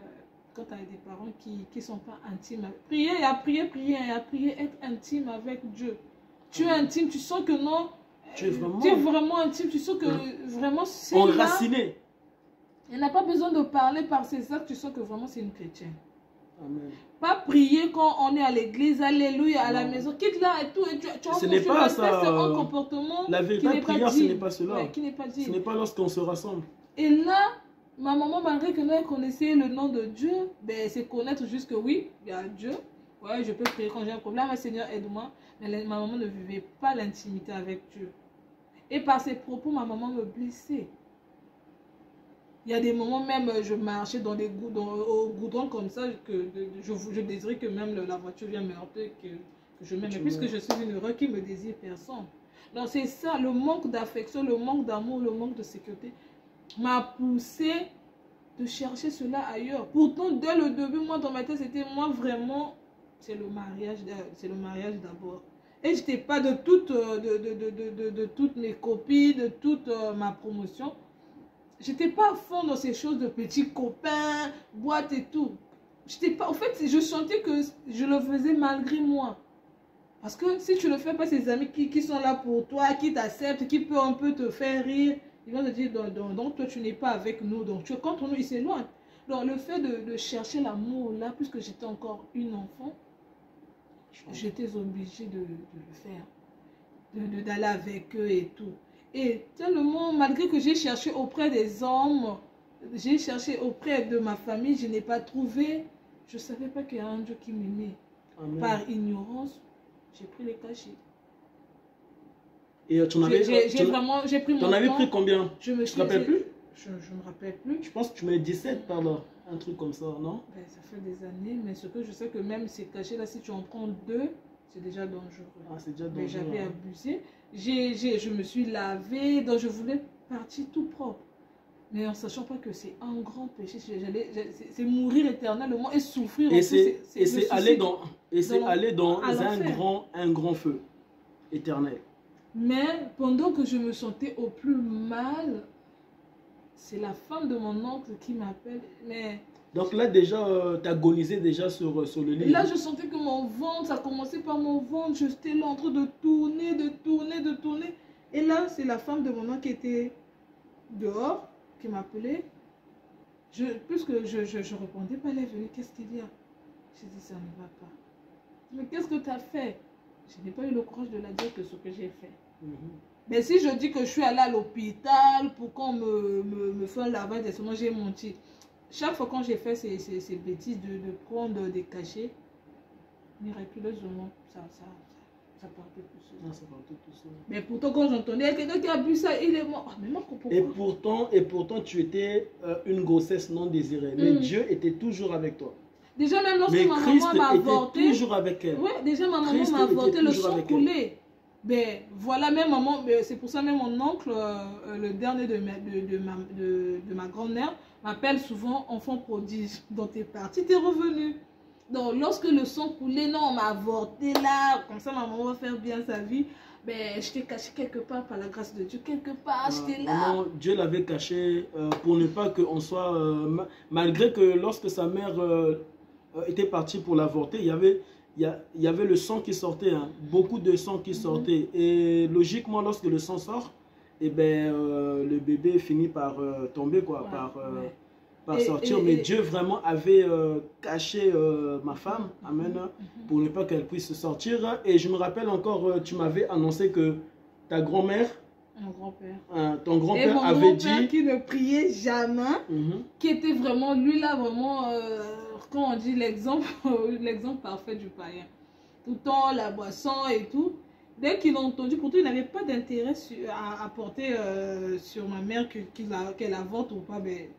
quand elle a des parents qui ne sont pas intimes, prier, il y a prier, être intime avec Dieu. Tu es intime, tu sens que non, tu es vraiment intime, tu sens que vraiment c'est enraciné. Elle n'a pas besoin de parler par ses actes, tu sens que vraiment c'est une chrétienne. Amen. Pas prier quand on est à l'église, alléluia, à la maison, quitte là et tout. Et ce n'est pas ça. Un comportement la véritable prière, ce n'est pas cela. Ouais, qui n'est pas dit. Ce n'est pas lorsqu'on se rassemble. Et là, ma maman, malgré que nous elle connaissait le nom de Dieu, ben, c'est connaître juste que oui, il y a Dieu. Ouais, je peux prier quand j'ai un problème, Seigneur, aide-moi. Mais ma maman ne vivait pas l'intimité avec Dieu. Et par ses propos, ma maman me blessait. Il y a des moments même, je marchais dans au goudron comme ça, que je désirais que même la voiture vienne me heurter, que je m'aime. Mais puisque je suis une heureux qui me désire personne. Donc c'est ça, le manque d'affection, le manque d'amour, le manque de sécurité m'a poussé de chercher cela ailleurs. Pourtant, dès le début, moi, dans ma tête, c'était moi vraiment, c'est le mariage d'abord. Et je n'étais pas de toutes mes copies, de toute ma promotion. J'étais pas à fond dans ces choses de petits copains, boîtes et tout. J'étais pas, en fait, je sentais que je le faisais malgré moi. Parce que si tu le fais pas, ces amis qui sont là pour toi, qui t'acceptent, qui peuvent un peu te faire rire, ils vont te dire, donc toi tu n'es pas avec nous, donc tu es contre nous, ils s'éloignent. Donc le fait de chercher l'amour là, puisque j'étais encore une enfant, j'étais obligée de le faire, d'aller avec eux et tout. Et tellement, malgré que j'ai cherché auprès des hommes, j'ai cherché auprès de ma famille, je n'ai pas trouvé, je ne savais pas qu'il y a un Dieu qui m'aimait. Par ignorance, j'ai pris les cachets. Et tu avais pris mon temps. Pris combien? Je me rappelle plus? Je me rappelle plus. Je pense que tu mets 17 par là, un truc comme ça, non? Ben, ça fait des années, mais ce que je sais que même ces cachets là, si tu en prends 2, c'est déjà dangereux. Ah, c'est déjà dangereux. Mais j'avais abusé. Je me suis lavée, donc je voulais partir tout propre. Mais en sachant pas que c'est un grand péché, c'est mourir éternellement et souffrir. Et c'est aller dans un grand feu éternel. Mais pendant que je me sentais au plus mal, c'est la femme de mon oncle qui m'appelle. Mais donc là déjà, tu agonisais déjà sur le lit. Là, je sentais que mon ventre, ça commençait par mon ventre. J'étais là en train de tourner, de tourner. Et là, c'est la femme de mon oncle qui était dehors, qui m'appelait. Puisque je ne répondais pas, elle est venue, qu'est-ce qu'il y a? J'ai dit, ça ne va pas. Mais qu'est-ce que tu as fait? Je n'ai pas eu le courage de la dire que ce que j'ai fait. Mais si je dis que je suis allée à l'hôpital pour qu'on me fasse un lavage, moi j'ai menti. Chaque fois quand j'ai fait ces bêtises de prendre des cachets, miraculeusement, ça partait tout seul. Ah, ça partait tout seul. Mais pourtant, quand j'entendais quelqu'un qui a bu ça, il est mort. Ah, mais moi, pourquoi? Et pourtant, tu étais une grossesse non désirée. Mais Dieu était toujours avec toi. Déjà, même lorsque ma maman m'a avorté, toujours avec elle. Ouais, déjà, ma maman m'a avorté, le sang coulait. Ben voilà, même maman, c'est pour ça même mon oncle, le dernier de ma grand-mère, m'appelle souvent enfant prodige. Donc t'es parti, t'es revenu. Donc lorsque le sang coulait, non, on m'a avorté là, comme ça ma maman va faire bien sa vie. Ben je t'ai caché quelque part par la grâce de Dieu, quelque part, j'étais là. Non, Dieu l'avait caché pour ne pas qu'on soit, malgré que lorsque sa mère était partie pour l'avorter, il y avait le sang qui sortait, hein, beaucoup de sang qui sortait. Et logiquement, lorsque le sang sort, eh ben, le bébé finit par tomber, quoi, par sortir. Mais Dieu vraiment avait caché ma femme, amen, pour ne pas qu'elle puisse sortir. Et je me rappelle encore, tu m'avais annoncé que ta grand-mère, mon grand-père. Ton grand-père avait dit... qui ne priait jamais, qui était vraiment, lui là, vraiment... quand on dit l'exemple parfait du païen. Tout le temps, la boisson et tout. Dès qu'il a entendu, pourtant il n'avait pas d'intérêt à porter sur ma mère qu'elle avorte ou pas. Mais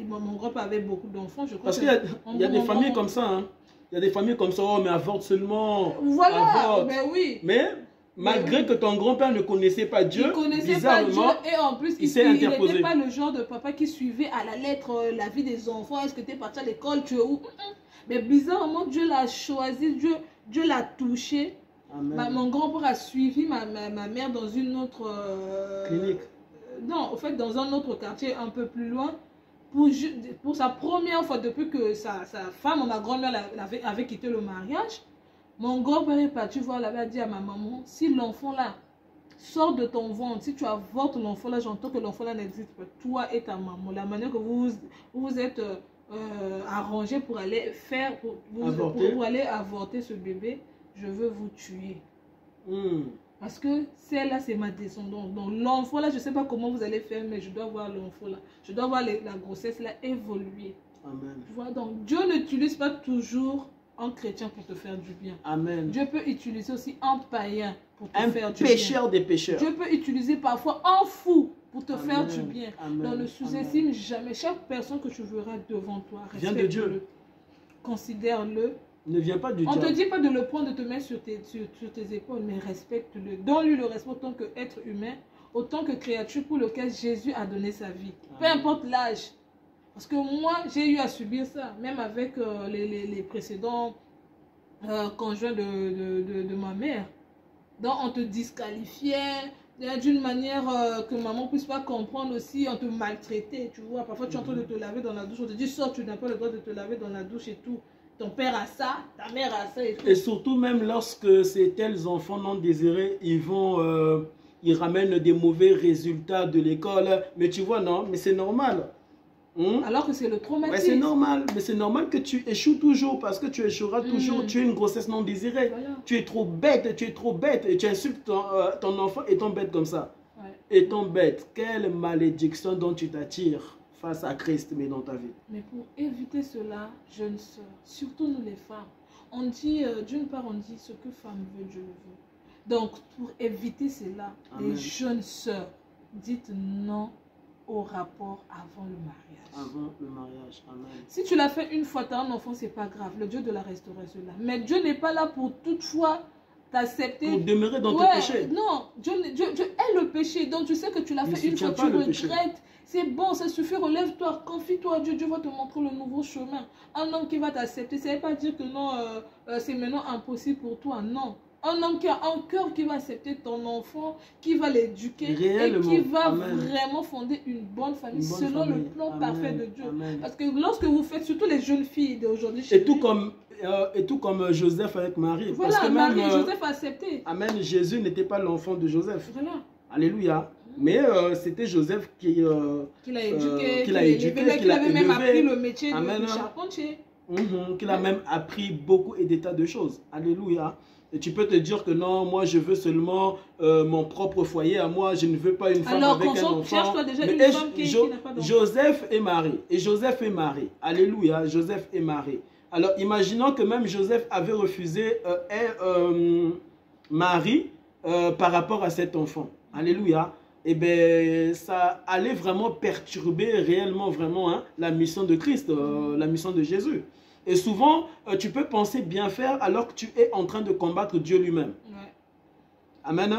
mon grand-père avait beaucoup d'enfants, je crois. Parce qu'il y a des familles comme ça. Hein. Il y a des familles comme ça, oh mais avorte seulement. Voilà, avorte. Mais oui. Mais malgré que ton grand-père ne connaissait pas Dieu, et en plus il s'est interposé. Il n'était pas le genre de papa qui suivait à la lettre la vie des enfants. Est-ce que tu es parti à l'école, tu es où? Mais bizarrement, Dieu l'a choisi, Dieu l'a touché. Mon grand-père a suivi ma mère dans une autre... clinique. Non, en fait, dans un autre quartier un peu plus loin. Pour sa première fois, depuis que sa femme, ma grand-mère avait quitté le mariage, mon grand-père est parti voir là-bas, a dit à ma maman, si l'enfant là sort de ton ventre, si tu avortes l'enfant là, j'entends que l'enfant là n'existe pas, toi et ta maman, la manière que vous êtes arrangés pour aller faire, pour aller avorter ce bébé, je veux vous tuer. Parce que celle-là, c'est ma descendance. Donc l'enfant là, je ne sais pas comment vous allez faire, mais je dois voir l'enfant là. Je dois voir la grossesse là évoluer. Amen. Tu vois, donc Dieu n'utilise pas toujours un chrétien pour te faire du bien. Amen. Dieu peut utiliser aussi un païen pour te faire du bien. Un pécheur des pécheurs. Dieu peut utiliser parfois un fou pour te faire du bien. Donc ne sous-estime jamais. Chaque personne que tu verras devant toi, respecte-le, considère-le. Ne vient pas du On ne diable. te dit pas de le prendre, de te mettre sur tes épaules, mais respecte-le. Donne-lui le respect autant qu'être humain, autant que créature pour lequel Jésus a donné sa vie. Peu importe l'âge. Parce que moi, j'ai eu à subir ça, même avec les précédents conjoints de ma mère. Donc, on te disqualifiait d'une manière que maman ne puisse pas comprendre aussi. On te maltraitait, tu vois. Parfois, tu es en train de te laver dans la douche. On te dit, sors, tu n'as pas le droit de te laver dans la douche et tout. Ton père a ça, ta mère a ça et tout. Et surtout, même lorsque ces tels enfants non désirés, ils ramènent des mauvais résultats de l'école. Mais tu vois, non, mais c'est normal. Alors que c'est le traumatisme. C'est normal, mais c'est normal que tu échoues toujours parce que tu échoueras toujours. Tu es une grossesse non désirée. Voilà. Tu es trop bête et tu insultes ton enfant étant bête comme ça. Ouais. Étant bête, quelle malédiction dont tu t'attires face à Christ, mais dans ta vie. Mais pour éviter cela, jeunes sœurs, surtout nous les femmes, on dit, d'une part, on dit ce que femme veut, Dieu le veut. Donc, pour éviter cela, Amen. Les jeunes sœurs, dites non au rapport avant le mariage. Avant le mariage, amen. Si tu l'as fait une fois, tu as un enfant, c'est pas grave. Le Dieu de la restauration est là. Mais Dieu n'est pas là pour toutefois t'accepter. Pour demeurer dans tes péchés. Non, Dieu est le péché. Donc tu sais que tu l'as fait une fois, tu regrettes. C'est bon, ça suffit, relève-toi, confie-toi à Dieu. Dieu va te montrer le nouveau chemin. Un homme qui va t'accepter, ça ne veut pas dire que non, c'est maintenant impossible pour toi. Non. Un homme qui a un cœur qui va accepter ton enfant, qui va l'éduquer et qui va vraiment fonder une bonne famille selon le plan parfait de Dieu. Amen. Parce que lorsque vous faites, surtout les jeunes filles d'aujourd'hui, et tout comme Joseph avec Marie. Voilà, parce que Marie et Joseph a accepté. Amen. Jésus n'était pas l'enfant de Joseph. Voilà. Alléluia. Mais c'était Joseph qui l'a éduqué, qui avait même appris le métier de charpentier. Qu'il a même appris beaucoup et des tas de choses. Alléluia. Et tu peux te dire que non, moi je veux seulement mon propre foyer à moi, je ne veux pas une femme avec un enfant. Cherche-toi déjà une femme qui n'a pas d'enfant. Joseph et Marie. Alléluia, Joseph et Marie. Alors imaginons que même Joseph avait refusé Marie par rapport à cet enfant. Alléluia. Et bien ça allait vraiment perturber réellement vraiment la mission de Christ, la mission de Jésus. Et souvent, tu peux penser bien faire alors que tu es en train de combattre Dieu lui-même. Ouais. Amen.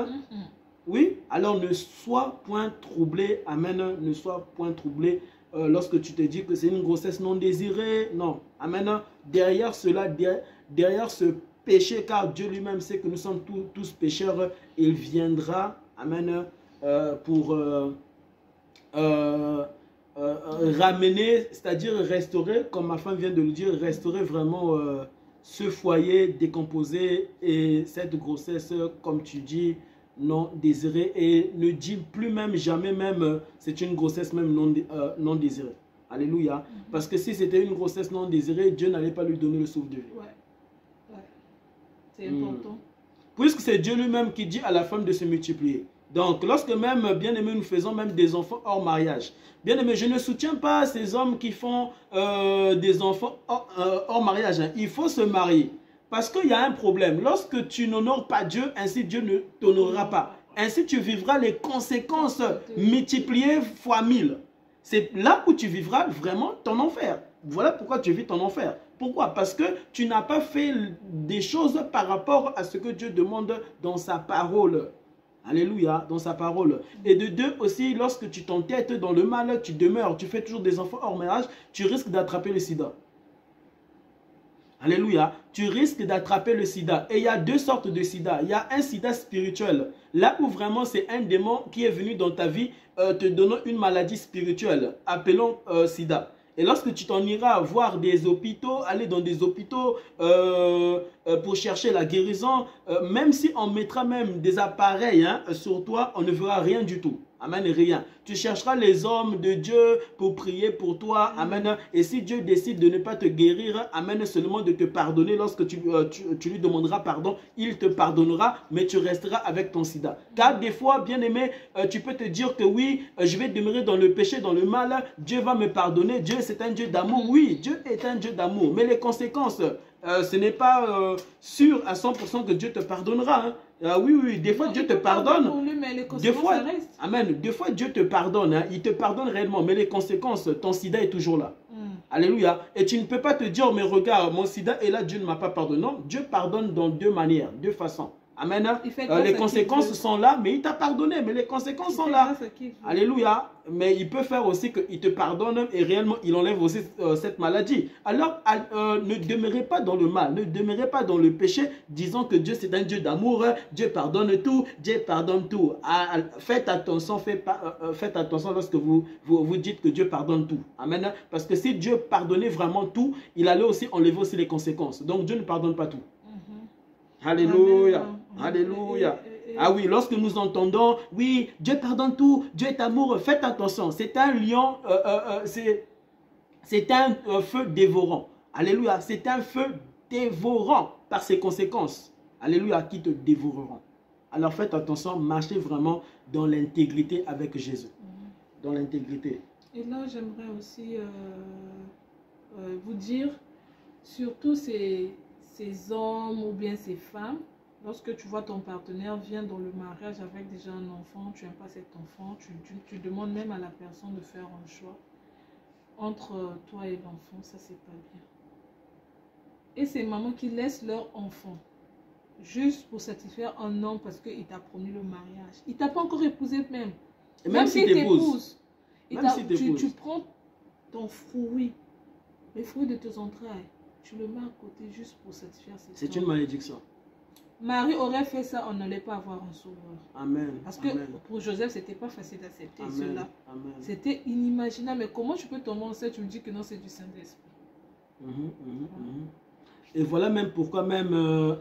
Oui, alors ne sois point troublé. Amen. Ne sois point troublé lorsque tu te dis que c'est une grossesse non désirée. Non. Amen. Derrière cela, derrière ce péché, car Dieu lui-même sait que nous sommes tous pécheurs, il viendra. Amen. Pour ramener, c'est-à-dire restaurer, comme ma femme vient de le dire, restaurer vraiment ce foyer décomposé et cette grossesse, comme tu dis, non désirée. Et ne dis plus même, jamais même, c'est une grossesse même non désirée. Alléluia. Parce que si c'était une grossesse non désirée, Dieu n'allait pas lui donner le souffle de vie. Ouais. C'est important. Puisque c'est Dieu lui-même qui dit à la femme de se multiplier. Donc, lorsque même, bien aimé, nous faisons même des enfants hors mariage. Bien aimé, je ne soutiens pas ces hommes qui font des enfants hors mariage. Hein. Il faut se marier. Parce qu'il y a un problème. Lorsque tu n'honores pas Dieu, ainsi Dieu ne t'honorera pas. Ainsi, tu vivras les conséquences multipliées fois 1000. C'est là où tu vivras vraiment ton enfer. Voilà pourquoi tu vis ton enfer. Pourquoi? Parce que tu n'as pas fait des choses par rapport à ce que Dieu demande dans sa parole. Alléluia, dans sa parole. Et de deux aussi, lorsque tu t'entêtes dans le mal, tu demeures, tu fais toujours des enfants hors mariage, tu risques d'attraper le sida. Alléluia, tu risques d'attraper le sida. Et il y a deux sortes de sida. Il y a un sida spirituel, là où vraiment c'est un démon qui est venu dans ta vie te donnant une maladie spirituelle, appelons sida. Et lorsque tu t'en iras voir des hôpitaux, aller dans des hôpitaux pour chercher la guérison, même si on mettra même des appareils sur toi, on ne verra rien du tout. Amen, rien. Tu chercheras les hommes de Dieu pour prier pour toi. Amen. Et si Dieu décide de ne pas te guérir, amen, seulement de te pardonner, lorsque tu lui demanderas pardon, il te pardonnera, mais tu resteras avec ton sida. Car des fois, bien aimé, tu peux te dire que oui, je vais demeurer dans le péché, dans le mal, Dieu va me pardonner. Dieu, c'est un Dieu d'amour. Oui, Dieu est un Dieu d'amour, mais les conséquences ce n'est pas sûr à 100% que Dieu te pardonnera. Hein. Oui, oui, des fois Dieu te pardonne. Des fois, amen. Des fois Dieu te pardonne, hein. Il te pardonne réellement, mais les conséquences, ton sida est toujours là. Alléluia. Et tu ne peux pas te dire, mais regarde, mon sida est là, Dieu ne m'a pas pardonné. Non, Dieu pardonne dans deux manières, deux façons. Amen. Les conséquences sont là, mais il t'a pardonné, mais les conséquences sont là. Alléluia. Mais il peut faire aussi qu'il te pardonne et réellement il enlève aussi cette maladie. Alors, ne demeurez pas dans le mal, ne demeurez pas dans le péché, disant que Dieu c'est un Dieu d'amour, Dieu pardonne tout, Dieu pardonne tout. Faites attention, faites attention lorsque vous dites que Dieu pardonne tout. Amen. Parce que si Dieu pardonnait vraiment tout, il allait aussi enlever aussi les conséquences. Donc Dieu ne pardonne pas tout. Alléluia. Amen. Alléluia. Ah oui, lorsque nous entendons, oui, Dieu pardonne tout, Dieu est amour, faites attention. C'est un lion, c'est un feu dévorant. Alléluia. C'est un feu dévorant par ses conséquences. Alléluia, qui te dévoreront. Alors faites attention, marchez vraiment dans l'intégrité avec Jésus. Dans l'intégrité. Et là, j'aimerais aussi vous dire, surtout ces hommes ou bien ces femmes, lorsque tu vois ton partenaire vient dans le mariage avec déjà un enfant, tu n'aimes pas cet enfant, tu demandes même à la personne de faire un choix entre toi et l'enfant, ça c'est pas bien. Et ces mamans qui laissent leur enfant juste pour satisfaire un homme parce qu'il t'a promis le mariage. Il t'a pas encore épousé même. Et même si t'épouses. Tu prends ton fruit, les fruits de tes entrailles, tu le mets à côté juste pour satisfaire cet homme. C'est une malédiction. Marie aurait fait ça, on n'allait pas avoir un sauveur. Amen. Parce que pour Joseph, c'était pas facile d'accepter cela. C'était inimaginable. Mais comment tu peux tomber enceinte, tu me dis que non, c'est du Saint-Esprit. Et voilà même pourquoi même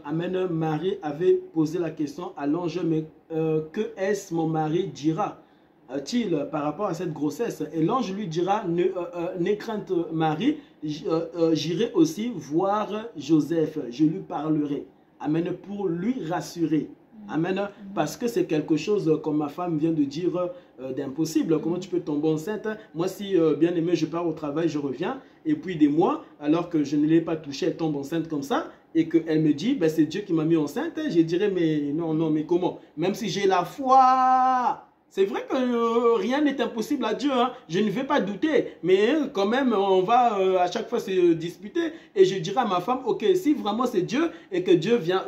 Amen, Marie avait posé la question à l'ange, mais que est-ce mon mari dira-t-il par rapport à cette grossesse? Et l'ange lui dira, n'aie crainte Marie, j'irai aussi voir Joseph, je lui parlerai. Amen, pour lui rassurer. Amen, parce que c'est quelque chose, comme ma femme vient de dire, d'impossible. Comment tu peux tomber enceinte? Moi, si bien aimé, je pars au travail, je reviens, et puis des mois, alors que je ne l'ai pas touchée, elle tombe enceinte comme ça, et qu'elle me dit, ben, c'est Dieu qui m'a mis enceinte, je dirais, mais non, non, mais comment? Même si j'ai la foi, c'est vrai que rien n'est impossible à Dieu, hein. Je ne vais pas douter, mais quand même, on va à chaque fois se disputer. Et je dirai à ma femme, ok, si vraiment c'est Dieu et que Dieu vient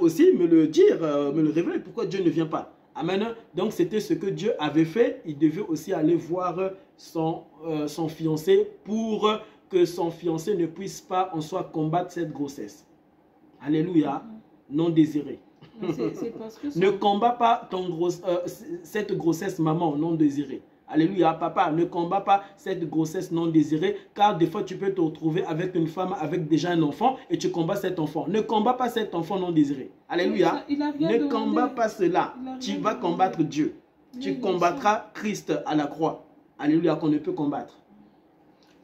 aussi me le dire, me le révéler, pourquoi Dieu ne vient pas? Amen. Donc c'était ce que Dieu avait fait. Il devait aussi aller voir son fiancé pour que son fiancé ne puisse pas en soi combattre cette grossesse. Alléluia, non désirée. Parce que ne combat pas cette grossesse, maman, non désirée. Alléluia, papa, ne combat pas cette grossesse non désirée, car des fois tu peux te retrouver avec une femme avec déjà un enfant et tu combats cet enfant. Ne combat pas cet enfant non désiré. Alléluia. Ne combat pas cela. Tu vas combattre Dieu. Tu combattras Christ à la croix. Alléluia, qu'on ne peut combattre.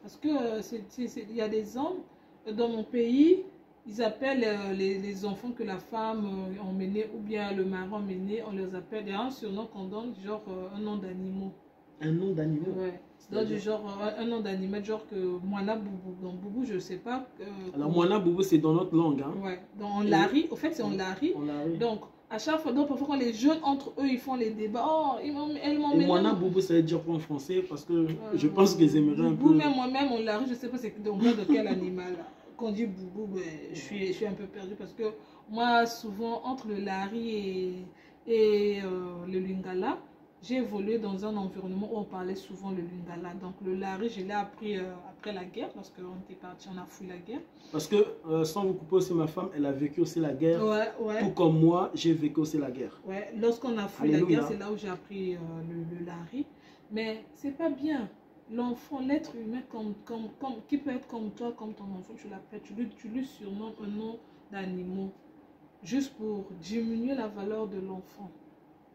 Parce que il y a des hommes dans mon pays. Ils appellent les enfants que la femme a emmenés ou bien le mari a emmené, on les appelle. Il y a un surnom qu'on donne, genre un nom d'animaux. Un nom d'animaux? Ouais. C'est du genre un nom d'animal, genre que Moana Boubou. Donc Boubou, je ne sais pas. Alors Moana Boubou, c'est dans notre langue. Hein? Ouais. Donc on Lari, au fait, c'est on Lari. Donc à chaque fois, donc parfois quand les jeunes entre eux, ils font les débats. Oh, elle m'a emmené. Moana Boubou, ça veut dire quoi en français? Parce que je pense qu'ils aimeraient un peu. Moi-même, on Lari, je ne sais pas c'est de quel animal. Quand on dit boubou, ben, je suis un peu perdue parce que moi, souvent, entre le Lari et le Lingala, j'ai évolué dans un environnement où on parlait souvent le Lingala. Donc, le Lari, je l'ai appris après la guerre, lorsqu'on était parti, on a fui la guerre. Parce que, sans vous couper aussi, ma femme, elle a vécu aussi la guerre. Ouais. Tout comme moi, j'ai vécu aussi la guerre. Ouais, lorsqu'on a fui la guerre, c'est là où j'ai appris le Lari. Mais c'est pas bien. L'enfant, l'être humain qui peut être comme toi, comme ton enfant, tu l'appelles, tu lui surnommes un nom d'animal, juste pour diminuer la valeur de l'enfant.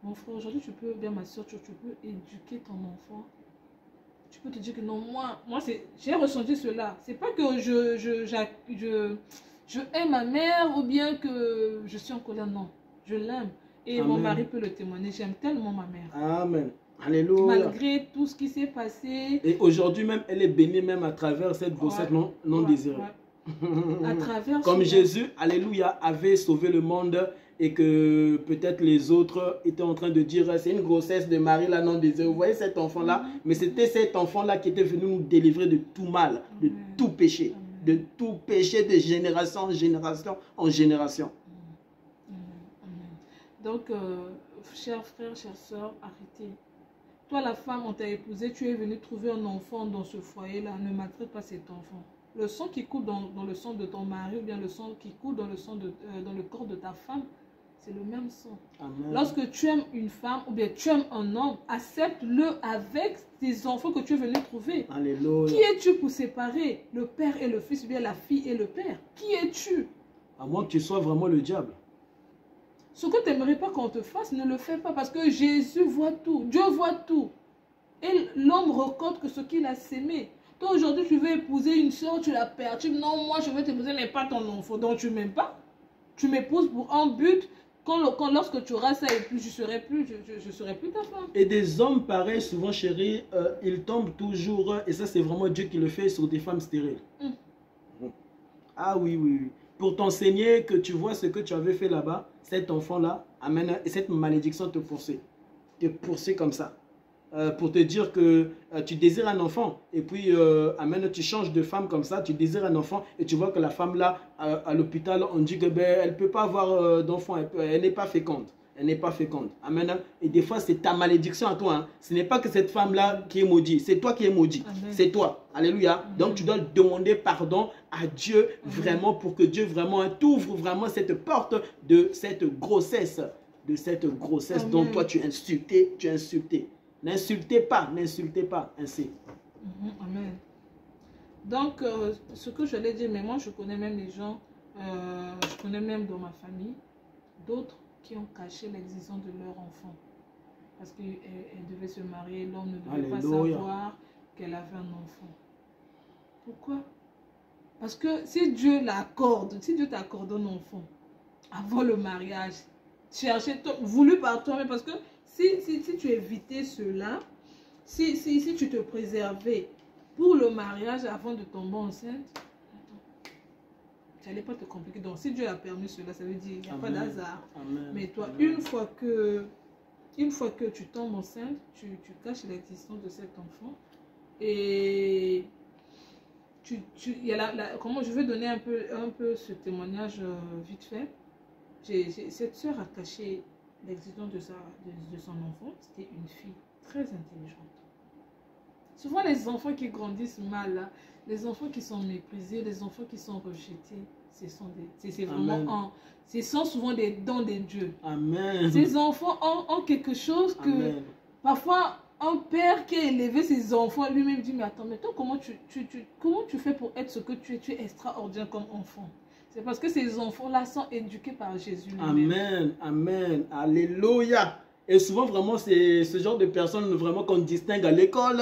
Mon frère, aujourd'hui, tu peux, bien ma soeur, tu peux éduquer ton enfant. Tu peux te dire que non, moi j'ai ressenti cela. C'est pas que je aime ma mère ou bien que je suis en colère, non. Je l'aime. Et Amen. Mon mari peut le témoigner, j'aime tellement ma mère. Amen. Alléluia. Malgré tout ce qui s'est passé. Et aujourd'hui même, elle est bénie même à travers cette grossesse non désirée. à travers comme Jésus, alléluia, avait sauvé le monde et que peut-être les autres étaient en train de dire c'est une grossesse de Marie là non désirée. Vous voyez cet enfant-là, mais c'était cet enfant-là qui était venu nous délivrer de tout mal, de tout péché, de tout péché de génération en génération en génération. Donc, chers frères, chères sœurs, arrêtez. Toi, la femme, on t'a épousé, tu es venu trouver un enfant dans ce foyer-là. Ne maltraite pas cet enfant. Le sang qui coule dans le sang de ton mari ou bien le sang qui coule dans le corps de ta femme, c'est le même sang. Amen. Lorsque tu aimes une femme ou bien tu aimes un homme, accepte-le avec tes enfants que tu es venu trouver. Alléluia. Qui es-tu pour séparer le père et le fils ou bien la fille et le père? Qui es-tu? À moins que tu sois vraiment le diable. Ce que tu n'aimerais pas qu'on te fasse, ne le fais pas parce que Jésus voit tout. Dieu voit tout. Et l'homme récolte que ce qu'il a sémé. Toi, aujourd'hui, tu veux épouser une soeur, tu la perturbes. Non, moi, je veux t'épouser, mais pas ton enfant. Donc, tu ne m'aimes pas. Tu m'épouses pour un but. Lorsque tu auras ça et puis je serai plus ta femme. Et des hommes pareils, souvent chérie, ils tombent toujours, et ça c'est vraiment Dieu qui le fait, sur des femmes stériles. Ah oui, oui, oui. Pour t'enseigner que tu vois ce que tu avais fait là-bas, cet enfant-là amène cette malédiction te poursuit comme ça. Pour te dire que tu désires un enfant et puis amène, tu changes de femme comme ça, tu désires un enfant et tu vois que la femme là à l'hôpital on dit que elle ne peut pas avoir d'enfant, elle n'est pas féconde. Elle n'est pas féconde. Amen. Et des fois, c'est ta malédiction à toi. Hein. Ce n'est pas que cette femme-là qui est maudite. C'est toi qui es maudit. C'est toi. Alléluia. Amen. Donc, tu dois demander pardon à Dieu vraiment pour que Dieu vraiment t'ouvre vraiment cette porte de cette grossesse. De cette grossesse dont toi, tu es insulté. Tu es insulté. N'insultez pas ainsi. Amen. Donc, ce que je l'ai dit, mais moi, je connais même les gens, je connais même dans ma famille, d'autres qui ont caché l'existence de leur enfant. Parce qu'elle devait se marier, l'homme ne devait pas savoir qu'elle avait un enfant. Pourquoi? Parce que si Dieu l'accorde, si Dieu t'accorde un enfant avant le mariage, voulu par toi-même, parce que si tu évitais cela, si tu te préservais pour le mariage avant de tomber enceinte, tu n'allais pas te compliquer. Donc, si Dieu a permis cela, ça veut dire qu'il n'y a pas d'hasard. Mais toi, une fois que tu tombes enceinte, tu caches l'existence de cet enfant. Et comment je vais donner un peu ce témoignage vite fait. Cette soeur a caché l'existence de son enfant. C'était une fille très intelligente. Souvent, les enfants qui grandissent mal, là, les enfants qui sont méprisés, les enfants qui sont rejetés, ce sont souvent des dons de Dieu. Amen. Ces enfants ont quelque chose que parfois un père qui a élevé ses enfants lui-même dit mais attends, mais toi comment tu fais pour être ce que tu es extraordinaire comme enfant. C'est parce que ces enfants-là sont éduqués par Jésus lui-même. Amen, amen, alléluia. Et souvent, vraiment, c'est ce genre de personnes vraiment qu'on distingue à l'école,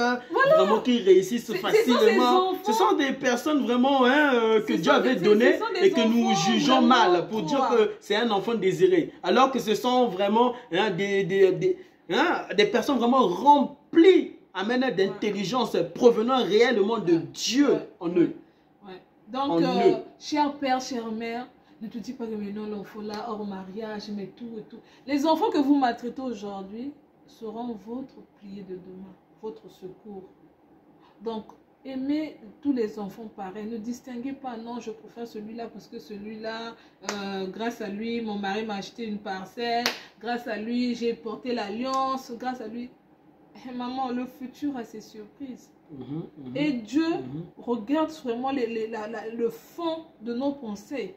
vraiment qui réussissent facilement. Ce sont des personnes vraiment que Dieu avait données et que nous jugeons mal pour dire que c'est un enfant désiré. Alors que ce sont vraiment des personnes vraiment remplies d'intelligence provenant réellement de Dieu en eux. Donc, cher père, chère mère, ne te dis pas que maintenant l'enfant là, hors mariage, mais tout et tout. Les enfants que vous maltraitez aujourd'hui seront votre plié de demain, votre secours. Donc, aimez tous les enfants pareils. Ne distinguez pas, non, je préfère celui-là parce que celui-là, grâce à lui, mon mari m'a acheté une parcelle. Grâce à lui, j'ai porté l'alliance. Grâce à lui. Hey, maman, le futur a ses surprises. Et Dieu regarde vraiment le fond de nos pensées.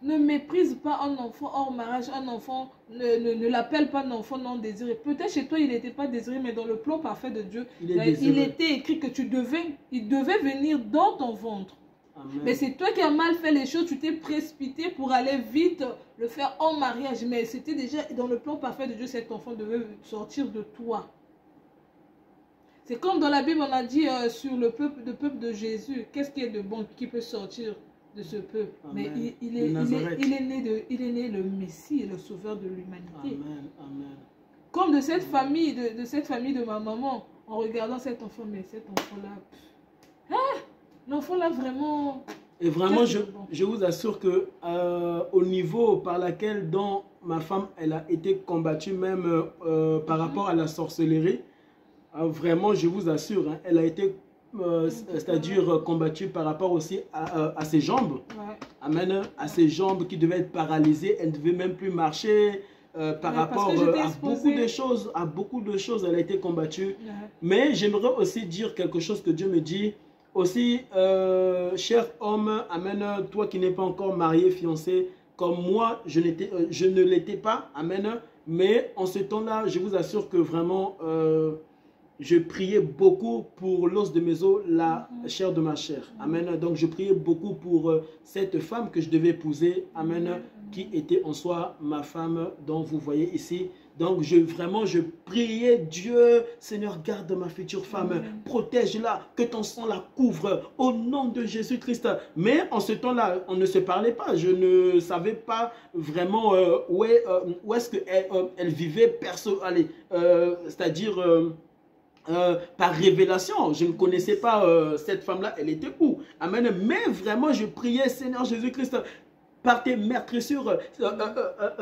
Ne méprise pas un enfant hors mariage. Un enfant, ne l'appelle pas un enfant non désiré. Peut-être chez toi il n'était pas désiré, mais dans le plan parfait de Dieu, il était écrit que il devait venir dans ton ventre. Amen. Mais c'est toi qui as mal fait les choses. Tu t'es précipité pour aller vite le faire en mariage. Mais c'était déjà dans le plan parfait de Dieu. Cet enfant devait sortir de toi. C'est comme dans la Bible, on a dit sur le peuple de Jésus, qu'est-ce qui est de bon qui peut sortir de ce peuple? Amen. Mais il est né le Messie, le sauveur de l'humanité. Comme de cette famille, de ma maman, en regardant cet enfant, mais cet enfant-là, l'enfant là vraiment, Et vraiment, Qu'est-ce que c'est bon? je vous assure que au niveau par laquelle dont ma femme elle a été combattue même par rapport à la sorcellerie, vraiment, je vous assure, hein, elle a été c'est-à-dire combattue par rapport aussi à ses jambes. Ouais. Amen. À ses jambes qui devaient être paralysées, elle ne devait même plus marcher. Par Ouais, parce rapport que j'étais à beaucoup de exposée. choses, elle a été combattue. Ouais. Mais j'aimerais aussi dire quelque chose que Dieu me dit. Aussi, cher homme, amen, toi qui n'es pas encore marié, fiancé, comme moi, je ne l'étais pas, amen. Mais en ce temps-là, je vous assure que vraiment, je priais beaucoup pour l'os de mes os, la chair de ma chair. Amen. Donc, je priais beaucoup pour cette femme que je devais épouser. Amen. Qui était en soi ma femme, dont vous voyez ici. Donc, vraiment, je priais Dieu, Seigneur, garde ma future femme, protège-la, que ton sang la couvre, au nom de Jésus-Christ. Mais en ce temps-là, on ne se parlait pas. Je ne savais pas vraiment où est-ce qu'elle elle vivait, c'est-à-dire... par révélation, je ne connaissais pas cette femme-là, elle était où? Amen. Mais vraiment, je priais, Seigneur Jésus-Christ, par tes meurtrissures,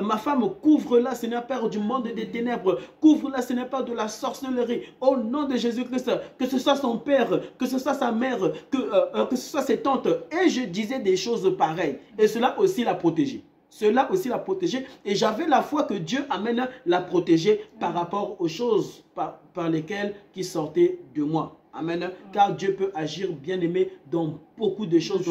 ma femme, couvre-la, Seigneur Père, du monde des ténèbres, couvre-la, Seigneur Père, de la sorcellerie, au nom de Jésus-Christ, que ce soit son père, que ce soit sa mère, que ce soit ses tantes. Et je disais des choses pareilles, et cela aussi l'a protégée. Cela aussi l'a protégée. Et j'avais la foi que Dieu amène la protéger par rapport aux choses par lesquelles qui sortaient de moi. Amen. Car Dieu peut agir, bien aimé, dans beaucoup de choses,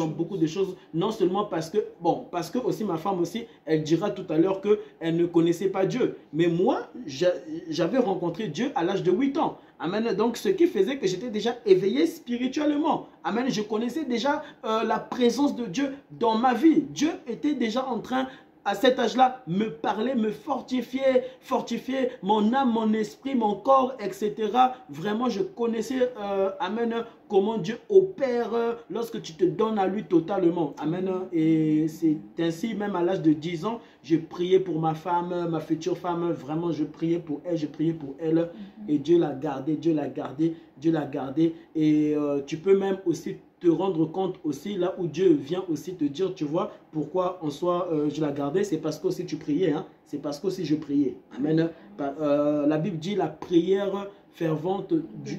non seulement parce que aussi ma femme aussi, elle dira tout à l'heure qu'elle ne connaissait pas Dieu. Mais moi, j'avais rencontré Dieu à l'âge de 8 ans. Amen. Donc, ce qui faisait que j'étais déjà éveillé spirituellement. Amen. Je connaissais déjà la présence de Dieu dans ma vie. Dieu était déjà en train, à cet âge-là, me parler, me fortifier mon âme, mon esprit, mon corps, etc. Vraiment, je connaissais, amen, comment Dieu opère lorsque tu te donnes à lui totalement. Amen. Et c'est ainsi, même à l'âge de 10 ans, je priais pour ma femme, ma future femme. Vraiment, je priais pour elle. Et Dieu l'a gardée, Dieu l'a gardée. Et tu peux même aussi te rendre compte aussi là où Dieu vient aussi te dire, tu vois, pourquoi en soi je la gardais, c'est parce que aussi tu priais, hein? C'est parce que aussi je priais. Amen. La Bible dit la prière fervente du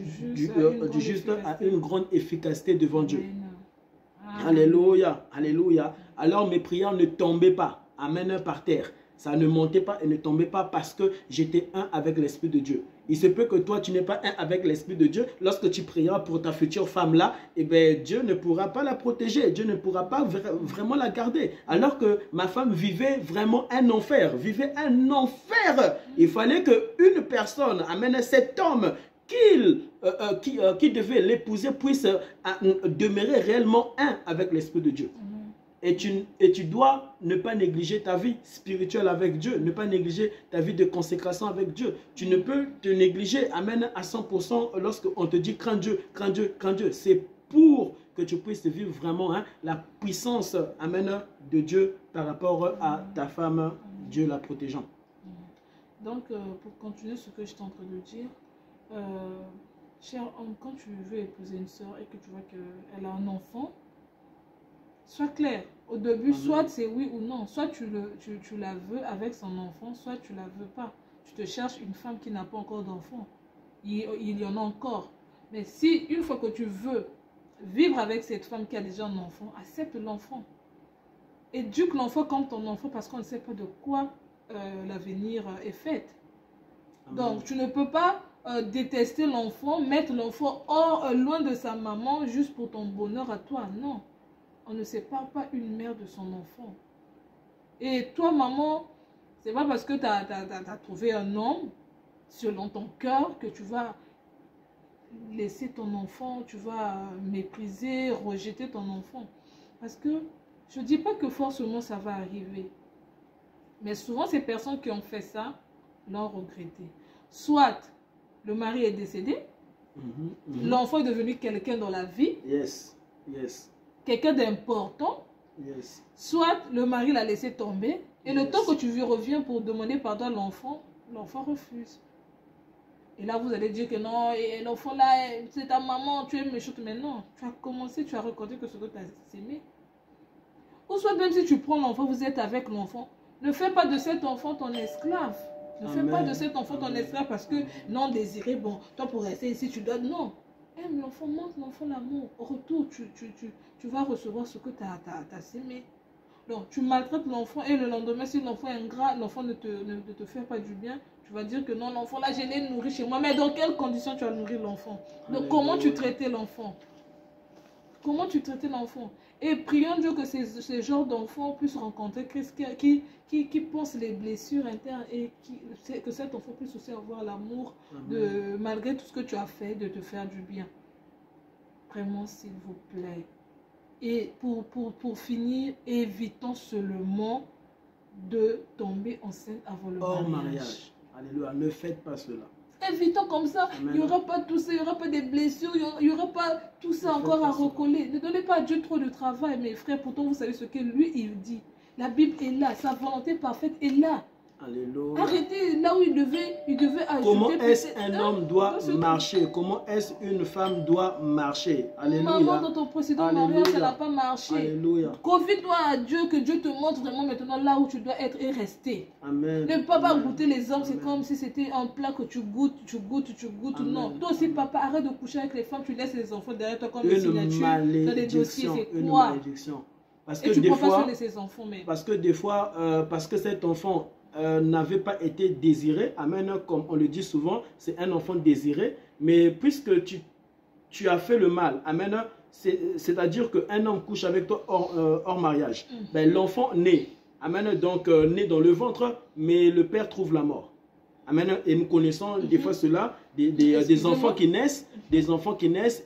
juste a une grande efficacité devant Dieu. Alléluia, alléluia. Alors mes prières ne tombaient pas, amen, par terre. Ça ne montait pas et ne tombait pas parce que j'étais un avec l'Esprit de Dieu. Il se peut que toi, tu n'es pas un avec l'Esprit de Dieu. Lorsque tu prieras pour ta future femme-là, eh bien, Dieu ne pourra pas la protéger. Dieu ne pourra pas vraiment la garder. Alors que ma femme vivait vraiment un enfer. Il fallait qu'une personne amène cet homme qui devait l'épouser puisse demeurer réellement un avec l'Esprit de Dieu. Et tu dois ne pas négliger ta vie spirituelle avec Dieu, ne pas négliger ta vie de consécration avec Dieu. Tu ne peux te négliger, amen, à 100% lorsqu'on te dit crains Dieu, crains Dieu, crains Dieu. C'est pour que tu puisses vivre vraiment la puissance, amen, de Dieu par rapport à ta femme, Dieu la protégeant. Donc, pour continuer ce que je suis en train de dire, cher homme, quand tu veux épouser une soeur et que tu vois qu'elle a un enfant, sois clair. Au début, soit c'est oui ou non. Soit tu la veux avec son enfant, soit tu la veux pas. Tu te cherches une femme qui n'a pas encore d'enfant. Il y en a encore. Mais si une fois que tu veux vivre avec cette femme qui a déjà un enfant, accepte l'enfant. Éduque l'enfant comme ton enfant parce qu'on ne sait pas de quoi l'avenir est fait. Donc, tu ne peux pas détester l'enfant, mettre l'enfant loin de sa maman juste pour ton bonheur à toi. Non. On ne sépare pas une mère de son enfant. Et toi, maman, c'est pas parce que tu as trouvé un homme selon ton cœur que tu vas laisser ton enfant, tu vas mépriser, rejeter ton enfant. Parce que je ne dis pas que forcément ça va arriver. Mais souvent, ces personnes qui ont fait ça l'ont regretté. Soit le mari est décédé, l'enfant est devenu quelqu'un dans la vie. Yes. Quelqu'un d'important, soit le mari l'a laissé tomber, et le temps que tu lui reviens pour demander pardon à l'enfant refuse. Et là, vous allez dire que non, l'enfant là, c'est ta maman, tu es méchante. Mais non, tu as commencé, tu as reconnu que ce que tu as aimé. Ou soit même si tu prends l'enfant, vous êtes avec l'enfant, ne fais pas de cet enfant ton esclave. Ne fais pas de cet enfant ton esclave parce que non désiré, bon, toi pour rester ici, tu dois... Non. Aime l'enfant, montre l'enfant l'amour. Au retour, tu vas recevoir ce que tu as sémé. Donc, tu maltraites l'enfant et le lendemain, si l'enfant est ingrat, l'enfant ne te fait pas du bien, tu vas dire que non, l'enfant là, je l'ai nourri chez moi. Mais dans quelles conditions tu as nourri l'enfant? Donc, comment tu traitais l'enfant? Comment tu traitais l'enfant? Et prions Dieu que ces genres d'enfants puissent rencontrer Christ qui pense les blessures internes et que cet enfant puisse aussi avoir l'amour de, malgré tout ce que tu as fait, de te faire du bien. Vraiment, s'il vous plaît. Et pour finir, évitons seulement de tomber enceinte avant le mariage. Alléluia, ne faites pas cela. Évitons comme ça, Amen. Il n'y aura pas tout ça, il n'y aura pas des blessures, il n'y aura pas tout ça encore à recoller. Ne donnez pas à Dieu trop de travail, mes frères, pourtant vous savez ce que lui, il dit. La Bible est là, sa volonté parfaite est là. Alléluia. Arrêtez là où il devait ajouter. Comment est-ce un homme doit marcher? Comment est-ce une femme doit marcher? Alléluia. Maman, dans ton précédent mariage, ça n'a pas marché. Alléluia. Confie-toi à Dieu, que Dieu te montre vraiment maintenant là où tu dois être et rester. Amen. Ne pas goûter les hommes, c'est comme si c'était un plat que tu goûtes. Amen. Non, toi aussi, papa, arrête de coucher avec les femmes, tu laisses les enfants derrière toi comme une signature dans les dossiers. C'est quoi? Malédiction. Parce Et que tu des ne peux pas fois, soigner ces enfants, mais... Parce que des fois, parce que cet enfant n'avait pas été désiré, amen, comme on le dit souvent, c'est un enfant désiré, mais puisque tu as fait le mal, amen, c'est-à-dire qu'un homme couche avec toi hors mariage, ben, l'enfant naît, amen, donc naît dans le ventre, mais le père trouve la mort. Amen. Et nous connaissons des fois cela, des enfants qui naissent,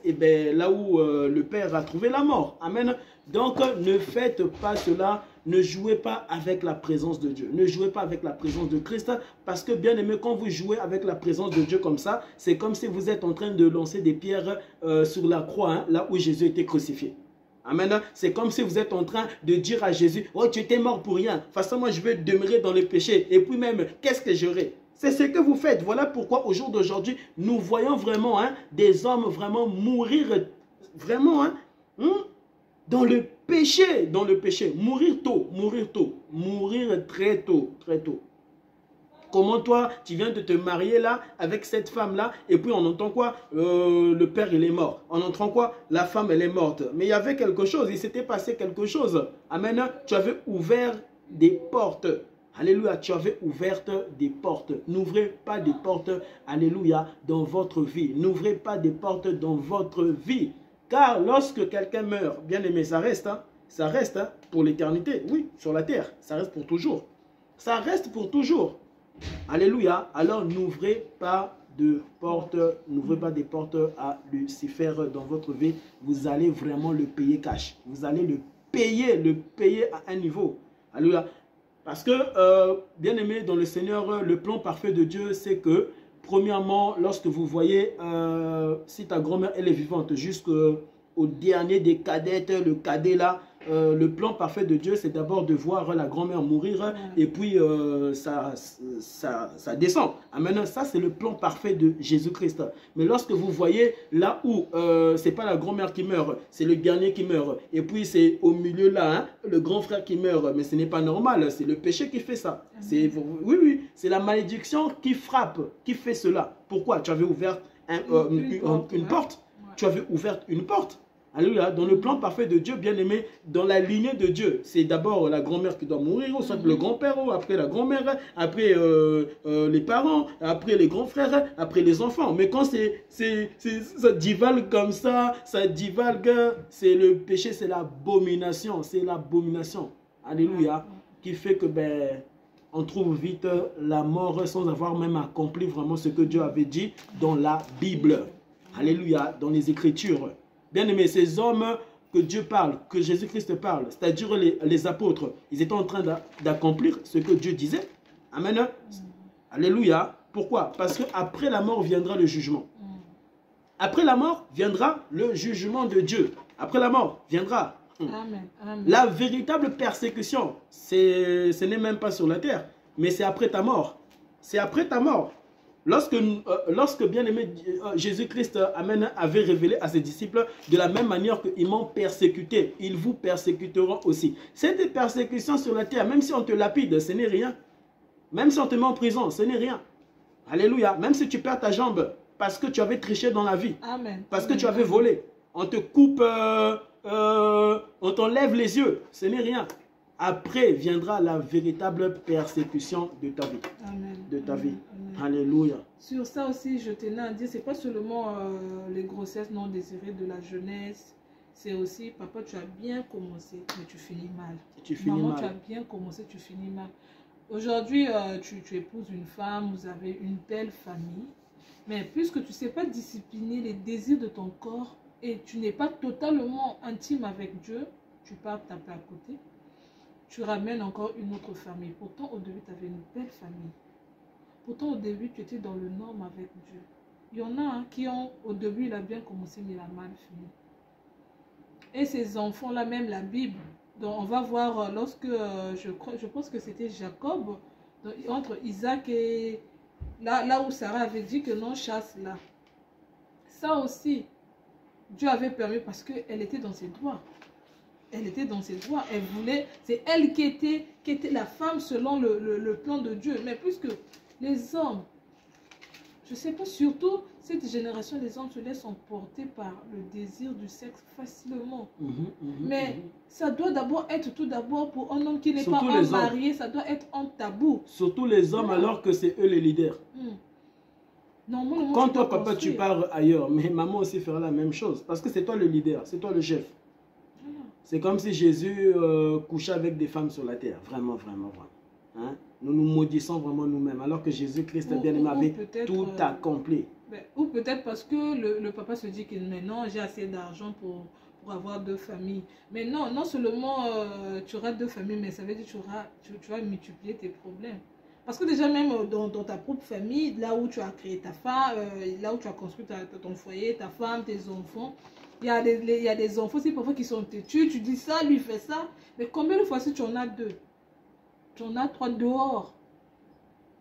et ben, là où le père a trouvé la mort. Amen. Donc ne faites pas cela, ne jouez pas avec la présence de Dieu, ne jouez pas avec la présence de Christ, parce que bien aimé, quand vous jouez avec la présence de Dieu comme ça, c'est comme si vous êtes en train de lancer des pierres sur la croix, hein, là où Jésus était crucifié. Amen. C'est comme si vous êtes en train de dire à Jésus, oh tu étais mort pour rien, de toute façon moi je vais demeurer dans le péché, et puis même, qu'est-ce que j'aurai? C'est ce que vous faites. Voilà pourquoi au jour d'aujourd'hui, nous voyons vraiment des hommes vraiment mourir, vraiment dans le péché, mourir tôt, mourir très tôt. Comment toi, tu viens de te marier là, avec cette femme-là, et puis on entend quoi? Le père, il est mort. On entend quoi? La femme, elle est morte. Mais il y avait quelque chose, il s'était passé quelque chose. Amen. Tu avais ouvert des portes. Alléluia, tu avais ouvert des portes. N'ouvrez pas des portes, alléluia, dans votre vie. N'ouvrez pas des portes dans votre vie. Car lorsque quelqu'un meurt, bien aimé, ça reste, pour l'éternité. Oui, sur la terre, ça reste pour toujours. Ça reste pour toujours. Alléluia. Alors n'ouvrez pas de portes, n'ouvrez pas des portes à Lucifer dans votre vie. Vous allez vraiment le payer cash. Vous allez le payer à un niveau. Alléluia. Parce que, bien aimé, dans le Seigneur, le plan parfait de Dieu, c'est que, premièrement, lorsque vous voyez, si ta grand-mère, elle est vivante, jusqu'au dernier des cadettes, le cadet là, le plan parfait de Dieu, c'est d'abord de voir la grand-mère mourir et puis ça descend. Amen. Ça, c'est le plan parfait de Jésus-Christ. Mais lorsque vous voyez là où c'est pas la grand-mère qui meurt, c'est le dernier qui meurt, et puis c'est au milieu là, le grand frère qui meurt, mais ce n'est pas normal, c'est le péché qui fait ça. Oui, c'est la malédiction qui frappe, qui fait cela. Pourquoi? Tu avais ouvert une porte. Tu avais ouvert une porte. Alléluia, dans le plan parfait de Dieu, bien aimé, dans la lignée de Dieu, c'est d'abord la grand-mère qui doit mourir, ou soit le grand-père, après la grand-mère, après les parents, après les grands frères, après les enfants. Mais quand ça divague comme ça c'est le péché, c'est l'abomination, Alléluia, qui fait que on trouve vite la mort sans avoir même accompli vraiment ce que Dieu avait dit dans la Bible. Alléluia, dans les Écritures. Bien aimé, ces hommes que Dieu parle, que Jésus-Christ parle, c'est-à-dire les apôtres, ils étaient en train d'accomplir ce que Dieu disait. Amen. Alléluia. Pourquoi? Parce qu'après la mort viendra le jugement. Après la mort viendra le jugement de Dieu. Après la mort viendra la véritable persécution. Ce n'est même pas sur la terre, mais c'est après ta mort. C'est après ta mort. Lorsque bien-aimé Jésus-Christ avait révélé à ses disciples, de la même manière qu'ils m'ont persécuté, ils vous persécuteront aussi. Cette persécution sur la terre, même si on te lapide, ce n'est rien. Même si on te met en prison, ce n'est rien. Alléluia. Même si tu perds ta jambe parce que tu avais triché dans la vie. Amen. Parce que tu avais volé. On te coupe, on t'enlève les yeux. Ce n'est rien. Après viendra la véritable persécution de ta vie. Amen. De ta Amen. vie. Amen. Alléluia. Sur ça aussi, je tenais à dire, c'est pas seulement les grossesses non désirées de la jeunesse. C'est aussi, papa, tu as bien commencé, mais tu finis mal. Tu finis Maman, mal. tu as bien commencé, tu finis mal. Aujourd'hui, tu épouses une femme, vous avez une belle famille. Mais puisque tu ne sais pas discipliner les désirs de ton corps et tu n'es pas totalement intime avec Dieu, tu pars taper à côté. Tu ramènes encore une autre famille. Pourtant, au début, tu avais une belle famille. Pourtant, au début, tu étais dans le norme avec Dieu. Il y en a qui ont, au début, il a bien commencé, mais il a mal fini. Et ces enfants-là, même la Bible, donc on va voir lorsque, je pense que c'était Jacob, donc, entre Isaac et là où Sarah avait dit que non, chasse là. Ça aussi, Dieu avait permis parce qu'elle était dans ses droits. Elle était dans ses droits. Elle voulait, c'est elle qui était la femme selon le plan de Dieu. Mais puisque les hommes, je ne sais pas, surtout cette génération, les hommes se laissent emporter par le désir du sexe facilement. Mais ça doit d'abord être tout d'abord pour un homme qui n'est pas marié, ça doit être un tabou. Surtout les hommes alors que c'est eux les leaders. Normalement, quand toi, papa, tu pars ailleurs, mais maman aussi fera la même chose. Parce que c'est toi le leader, c'est toi le chef. C'est comme si Jésus couchait avec des femmes sur la terre. Vraiment, vraiment, vraiment. Hein? Nous nous maudissons vraiment nous-mêmes. Alors que Jésus-Christ, bien-aimé, avait tout accompli. Ou peut-être parce que le papa se dit que maintenant, j'ai assez d'argent pour avoir deux familles. Mais non, non seulement tu auras deux familles, mais ça veut dire que tu vas multiplier tes problèmes. Parce que déjà même dans ta propre famille, là où tu as créé ta femme, là où tu as construit ton foyer, ta femme, tes enfants, il y a des enfants aussi parfois qui sont têtus, tu dis ça, lui fait ça. Mais combien de fois si tu en as deux? Tu en as trois dehors.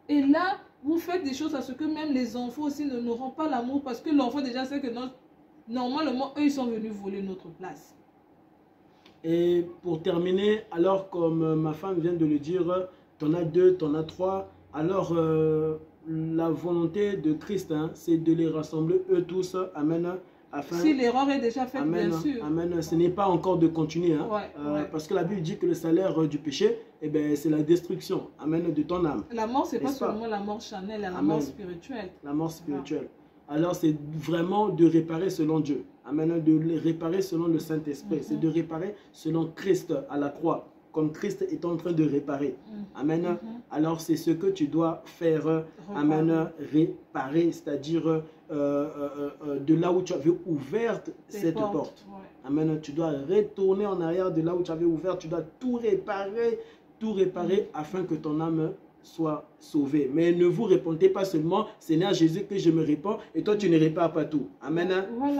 Et là, vous faites des choses à ce que même les enfants aussi n'auront pas l'amour parce que l'enfant déjà sait que normalement, eux, ils sont venus voler notre place. Et pour terminer, alors comme ma femme vient de le dire, t'en as deux, t'en as trois, alors la volonté de Christ, hein, c'est de les rassembler eux tous, amen. Afin, si l'erreur est déjà faite, amen, bien sûr. Amen. Ce n'est pas encore de continuer. Hein, ouais. Parce que la Bible dit que le salaire du péché, eh ben, c'est la destruction, amen, de ton âme. La mort, c'est pas seulement la mort charnelle, la mort spirituelle. La mort spirituelle. Alors, c'est vraiment de réparer selon Dieu. Amen. De réparer selon le Saint-Esprit. C'est de réparer selon Christ à la croix. Comme Christ est en train de réparer. Amen. Alors, c'est ce que tu dois faire. Amen. Réparer, c'est-à-dire de là où tu avais ouvert cette porte. Amen. Tu dois retourner en arrière de là où tu avais ouvert. Tu dois tout réparer afin que ton âme soit sauvée. Mais ne vous répondez pas seulement, Seigneur Jésus, que je me réponds, et toi tu ne répares pas tout. Amen.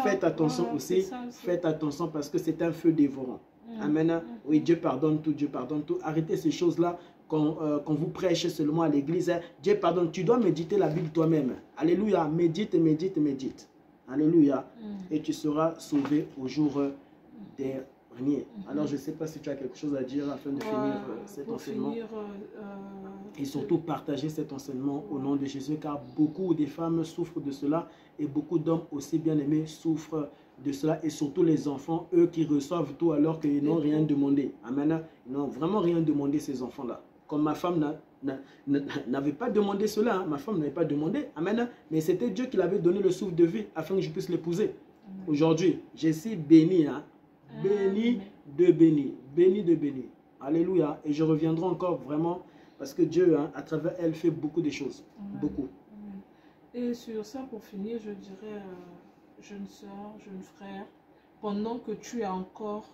Faites attention aussi. Faites attention parce que c'est un feu dévorant. Amen. Oui, Dieu pardonne tout, Dieu pardonne tout. Arrêtez ces choses-là quand vous prêchez seulement à l'église. Hein. Dieu pardonne. Tu dois méditer la Bible toi-même. Alléluia. Médite, médite, médite. Alléluia. Et tu seras sauvé au jour dernier. Alors, je ne sais pas si tu as quelque chose à dire afin de finir cet enseignement. Et surtout, partager cet enseignement au nom de Jésus, car beaucoup de femmes souffrent de cela et beaucoup d'hommes aussi bien-aimés souffrent de cela, et surtout les enfants, eux qui reçoivent tout alors qu'ils n'ont rien demandé. Amen. Ils n'ont vraiment rien demandé, ces enfants-là. Comme ma femme n'avait pas demandé cela, hein. Ma femme n'avait pas demandé. Amen. Mais c'était Dieu qui l'avait donné le souffle de vie afin que je puisse l'épouser. Aujourd'hui, je suis béni. Hein. Béni de béni. Béni de béni. Alléluia. Et je reviendrai encore vraiment parce que Dieu, hein, à travers elle, fait beaucoup de choses. Beaucoup. Et sur ça, pour finir, je dirais... jeune soeur, jeune frère, pendant que tu as encore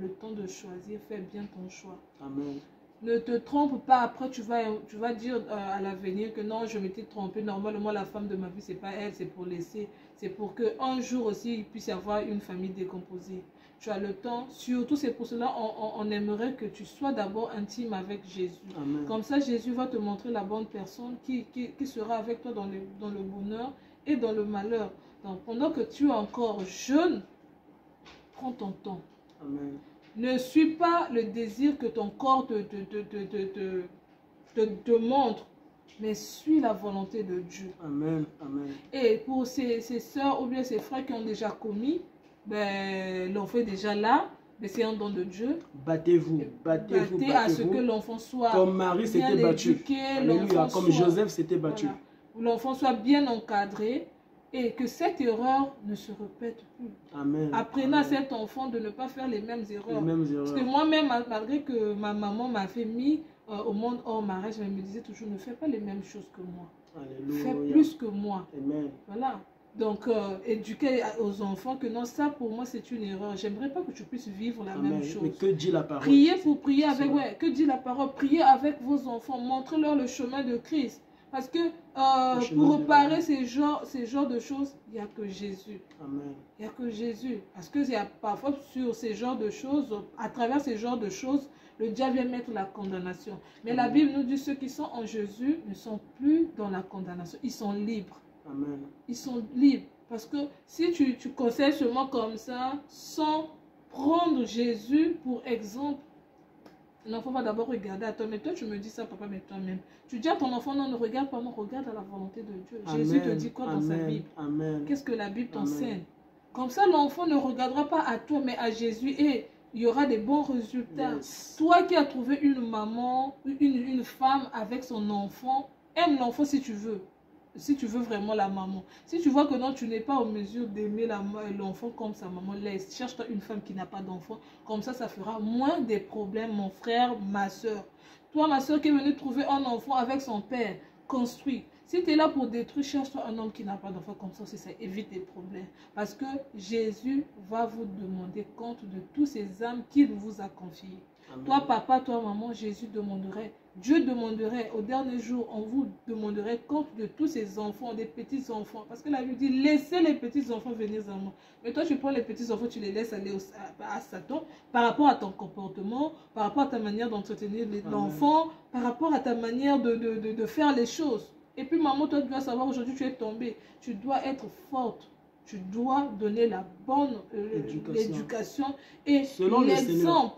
le temps de choisir, fais bien ton choix. Amen. Ne te trompe pas. Après, tu vas dire à l'avenir que non, je m'étais trompée. Normalement, la femme de ma vie, c'est pas elle, c'est pour laisser. C'est pour qu'un jour aussi, il puisse y avoir une famille décomposée. Tu as le temps. Surtout, c'est pour cela on aimerait que tu sois d'abord intime avec Jésus. Amen. Comme ça, Jésus va te montrer la bonne personne qui sera avec toi dans le bonheur et dans le malheur. Donc, pendant que tu es encore jeune, prends ton temps. Amen. Ne suis pas le désir que ton corps te montre, mais suis la volonté de Dieu. Amen. Amen. Et pour ces soeurs ou bien ces frères qui ont déjà commis, ben, l'enfant est déjà là, mais c'est un don de Dieu. Battez-vous, battez-vous, Battez à ce que l'enfant soit comme Marie s'était battue. Alléluia, comme Joseph s'était battu. Voilà, l'enfant soit bien encadré. Et que cette erreur ne se répète plus. Amen. Apprenez à cet enfant de ne pas faire les mêmes erreurs. Parce que moi-même, malgré que ma maman m'a fait mis au monde hors mariage, elle me disait toujours, ne fais pas les mêmes choses que moi. Alléluia. Fais plus que moi. Amen. Voilà. Donc, éduquer aux enfants que non, ça pour moi c'est une erreur. J'aimerais pas que tu puisses vivre la même chose. Mais que dit la parole? Priez pour prier avec, que dit la parole? Priez avec vos enfants. Montrez-leur le chemin de Christ. Parce que pour réparer ces genres de choses, il n'y a que Jésus. Amen. Il n'y a que Jésus. Parce que parfois sur ces genres de choses, à travers ces genres de choses, le diable vient mettre la condamnation. Mais la Bible nous dit ceux qui sont en Jésus ne sont plus dans la condamnation. Ils sont libres. Amen. Ils sont libres. Parce que si tu conseilles seulement comme ça, sans prendre Jésus pour exemple, l'enfant va d'abord regarder à toi, mais toi tu me dis ça papa, mais toi-même. Tu dis à ton enfant, non, ne regarde pas moi, regarde à la volonté de Dieu. Amen. Jésus te dit quoi dans sa Bible? Qu'est-ce que la Bible t'enseigne? Comme ça l'enfant ne regardera pas à toi, mais à Jésus, et il y aura des bons résultats. Yes. Toi qui as trouvé une maman, une femme avec son enfant, aime l'enfant si tu veux. Si tu veux vraiment la maman. Si tu vois que non, tu n'es pas en mesure d'aimer l'enfant comme sa maman, laisse. Cherche-toi une femme qui n'a pas d'enfant. Comme ça fera moins des problèmes, mon frère, ma soeur. Toi, ma soeur qui est venue trouver un enfant avec son père, construit. Si tu es là pour détruire, cherche-toi un homme qui n'a pas d'enfant. Comme ça aussi, ça évite des problèmes. Parce que Jésus va vous demander compte de tous ces âmes qu'il vous a confiées. Amen. Toi, papa, toi, maman, Jésus demanderait. Dieu demanderait, au dernier jour, on vous demanderait compte de tous ces enfants, des petits-enfants. Parce que la Bible dit, laissez les petits-enfants venir à moi. Mais toi, tu prends les petits-enfants, tu les laisses aller à Satan, par rapport à ton comportement, par rapport à ta manière d'entretenir l'enfant, par rapport à ta manière de faire les choses. Et puis, maman, toi, tu dois savoir, aujourd'hui, tu es tombée. Tu dois être forte. Tu dois donner la bonne éducation et l'exemple.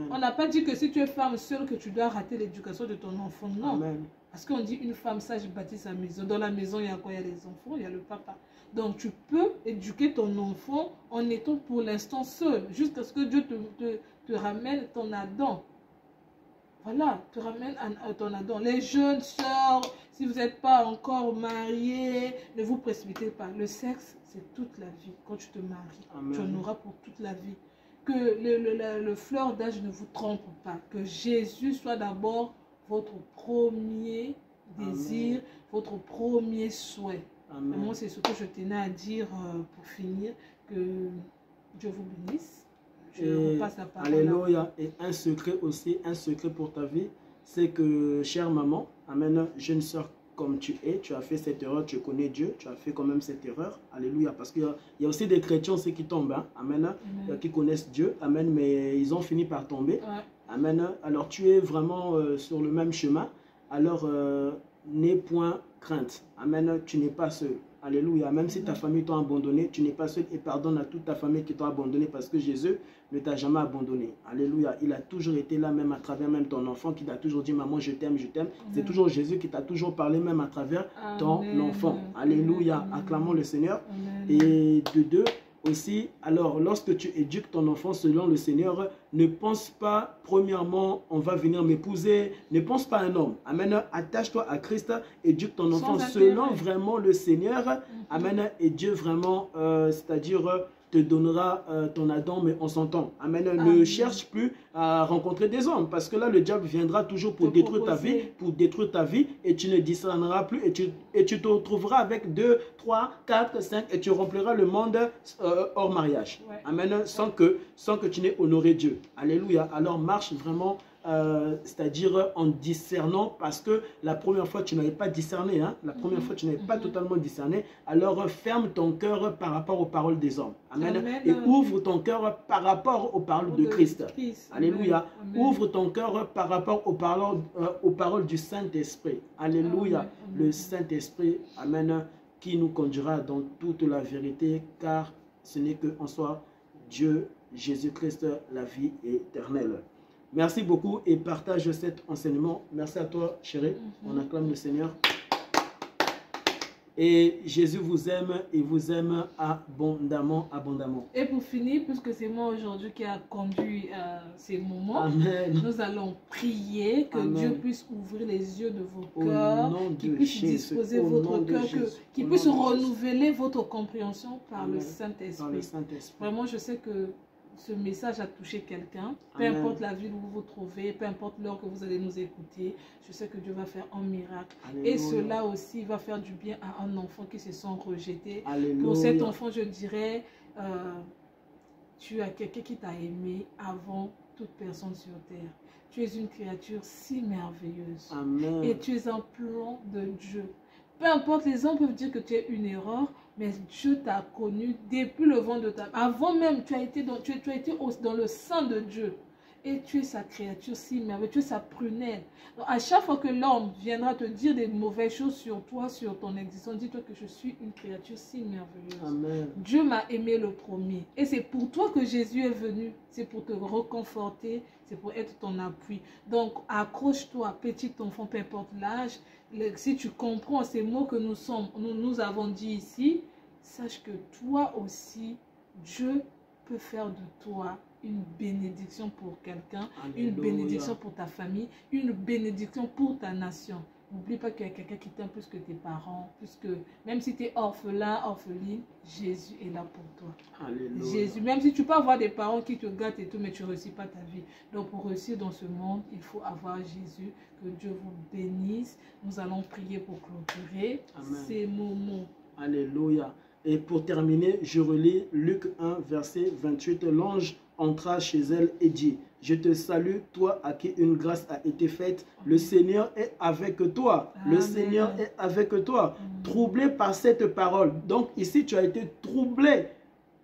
On n'a pas dit que si tu es femme seule que tu dois rater l'éducation de ton enfant, non. Amen. Parce qu'on dit une femme sage bâtit sa maison. Dans la maison, il y a quoi? Il y a les enfants, il y a le papa. Donc tu peux éduquer ton enfant en étant pour l'instant seul, jusqu'à ce que Dieu te ramène ton Adam. Voilà, te ramène à ton Adam. Les jeunes sœurs, si vous n'êtes pas encore mariés, ne vous précipitez pas. Le sexe, c'est toute la vie. Quand tu te maries, amen, tu en auras pour toute la vie. Que le fleur d'âge ne vous trompe pas. Que Jésus soit d'abord votre premier désir, amen, votre premier souhait. Amen. Moi, c'est ce que je tenais à dire pour finir. Que Dieu vous bénisse. Je repasse la parole. Alléluia. Et un secret aussi, un secret pour ta vie, c'est que, chère maman, amen, jeune soeur comme tu es, tu as fait cette erreur, tu connais Dieu, tu as fait quand même cette erreur. Alléluia. Parce qu'il y a aussi des chrétiens aussi qui tombent, hein, amen, qui connaissent Dieu, amen, mais ils ont fini par tomber. Ouais. Amen. Alors tu es vraiment sur le même chemin. Alors n'aie point crainte. Amen. Tu n'es pas seul. Alléluia. Même si ta famille t'a abandonné, tu n'es pas seul, et pardonne à toute ta famille qui t'a abandonné, parce que Jésus ne t'a jamais abandonné. Alléluia. Il a toujours été là, même à travers même ton enfant qui t'a toujours dit, maman, je t'aime, je t'aime. C'est toujours Jésus qui t'a toujours parlé, même à travers ton enfant. Alléluia. Acclamons le Seigneur. Amen. Et de deux, aussi, alors lorsque tu éduques ton enfant selon le Seigneur, ne pense pas premièrement on va venir m'épouser, ne pense pas à un homme. Amen. Attache-toi à Christ, éduque ton enfant selon vraiment le Seigneur. Amen. Et Dieu vraiment, c'est-à-dire te donnera ton Adam, mais on s'entend. Amen. Ne cherche plus à rencontrer des hommes, parce que là le diable viendra toujours pour détruire ta vie, et tu ne discerneras plus, et tu te retrouveras avec 2, 3, 4, 5, et tu rempliras le monde hors mariage. Ouais. Amen. Sans que tu n'aies honoré Dieu. Alléluia. Alors marche vraiment c'est-à-dire en discernant, parce que la première fois tu n'avais pas discerné, hein, la première fois tu n'avais pas totalement discerné, alors ferme ton cœur par rapport aux paroles des hommes. Amen. Amen. Et ouvre ton cœur par rapport aux paroles de Christ. Alléluia. Amen. Ouvre ton cœur par rapport aux paroles du Saint-Esprit. Alléluia. Amen. Le Saint-Esprit, amen, qui nous conduira dans toute la vérité, car ce n'est qu'en soi Dieu, Jésus-Christ, la vie éternelle. Merci beaucoup et partage cet enseignement. Merci à toi, chérie. On acclame le Seigneur. Et Jésus vous aime et vous aime abondamment, abondamment. Et pour finir, puisque c'est moi aujourd'hui qui a conduit ces moments, Amen. nous allons prier que Amen. Dieu puisse ouvrir les yeux de vos cœurs, qu'il puisse Jésus, disposer votre cœur, qu'il puisse renouveler votre compréhension par le Saint-Esprit. Vraiment, je sais que ce message a touché quelqu'un, peu importe la ville où vous vous trouvez, peu importe l'heure que vous allez nous écouter, je sais que Dieu va faire un miracle. Alléluia. Et cela aussi va faire du bien à un enfant qui se sent rejeté. Alléluia. Pour cet enfant, je dirais, tu as quelqu'un qui t'a aimé avant toute personne sur terre. Tu es une créature si merveilleuse. Amen. Et tu es un plan de Dieu. Peu importe, les gens peuvent dire que tu es une erreur, mais Dieu t'a connu depuis le vent de ta... Avant même, tu as été dans le sein de Dieu. Et tu es sa créature si merveilleuse, tu es sa prunelle. Donc, à chaque fois que l'homme viendra te dire des mauvaises choses sur toi, sur ton existence, dis-toi que je suis une créature si merveilleuse. Amen. Dieu m'a aimé le premier. Et c'est pour toi que Jésus est venu. C'est pour te reconforter, c'est pour être ton appui. Donc, accroche-toi, petit enfant, peu importe l'âge. Si tu comprends ces mots que nous avons dit ici, sache que toi aussi, Dieu peut faire de toi une bénédiction pour quelqu'un, une bénédiction pour ta famille, une bénédiction pour ta nation. N'oublie pas qu'il y a quelqu'un qui t'aime plus que tes parents, même si tu es orphelin, orpheline, Jésus est là pour toi. Alléluia. Jésus, même si tu peux avoir des parents qui te gâtent et tout, mais tu ne réussis pas ta vie. Donc pour réussir dans ce monde, il faut avoir Jésus. Que Dieu vous bénisse. Nous allons prier pour clôturer ces moments. Alléluia. Et pour terminer, je relis Luc 1, verset 28. L'ange entra chez elle et dit: je te salue, toi à qui une grâce a été faite. Le Seigneur est avec toi. Le Seigneur est avec toi. Troublé par cette parole. Donc ici, tu as été troublé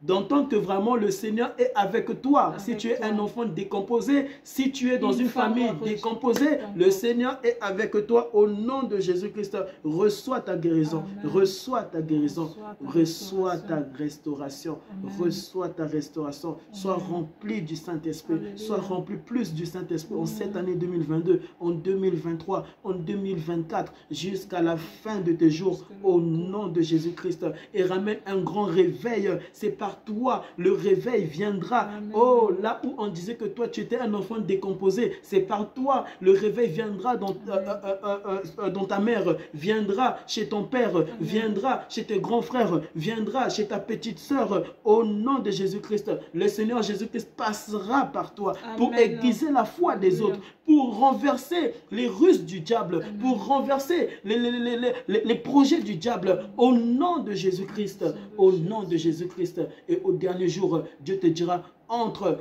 d'entendre que vraiment le Seigneur est avec toi. Si tu es un enfant décomposé, si tu es dans une famille décomposée, le Seigneur est avec toi. Au nom de Jésus-Christ, reçois ta guérison. Reçois ta guérison. Reçois ta restauration. Reçois ta restauration. Sois rempli du Saint-Esprit. Sois rempli plus du Saint-Esprit en cette année 2022, en 2023, en 2024, jusqu'à la fin de tes jours, au nom de Jésus-Christ. Et ramène un grand réveil. C'est par toi, le réveil viendra. Amen. Oh, là où on disait que toi, tu étais un enfant décomposé, c'est par toi, le réveil viendra dans ta mère, viendra chez ton père, Amen. Viendra chez tes grands frères, viendra chez ta petite sœur. Au nom de Jésus-Christ, le Seigneur Jésus-Christ passera par toi. Amen. Pour aiguiser la foi des autres, pour renverser les ruses du diable, Amen. Pour renverser les projets du diable. Au nom de Jésus-Christ, au nom de Jésus-Christ. Et au dernier jour, Dieu te dira: entre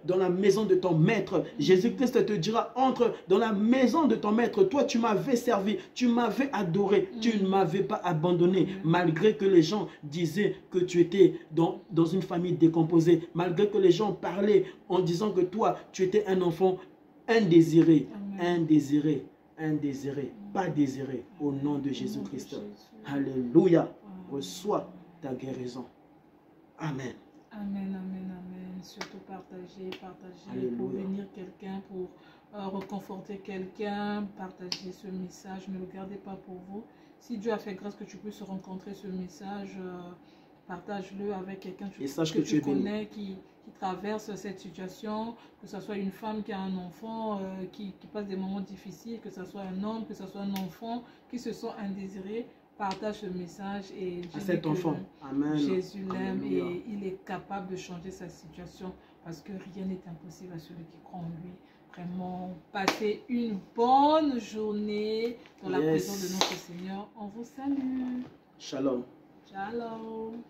dans la maison de ton maître. Jésus-Christ te dira: entre dans la maison de ton maître. Toi, tu m'avais servi, tu m'avais adoré, tu ne m'avais pas abandonné. Malgré que les gens disaient que tu étais dans une famille décomposée, malgré que les gens parlaient en disant que toi, tu étais un enfant indésiré, indésiré, indésiré, pas désiré. Au nom de Jésus-Christ. Alléluia. Reçois ta guérison. Amen. Amen, amen, amen. Surtout partager pour bénir quelqu'un, pour reconforter quelqu'un. Partagez ce message, ne le gardez pas pour vous. Si Dieu a fait grâce que tu puisses rencontrer ce message, partage-le avec quelqu'un que tu connais qui traverse cette situation, que ce soit une femme qui a un enfant qui passe des moments difficiles, que ce soit un homme, que ce soit un enfant qui se sent indésiré. Partage ce message et à cet enfant. Amen. Jésus l'aime et il est capable de changer sa situation parce que rien n'est impossible à celui qui croit en lui. Vraiment, passez une bonne journée dans la présence de notre Seigneur. On vous salue. Shalom. Shalom.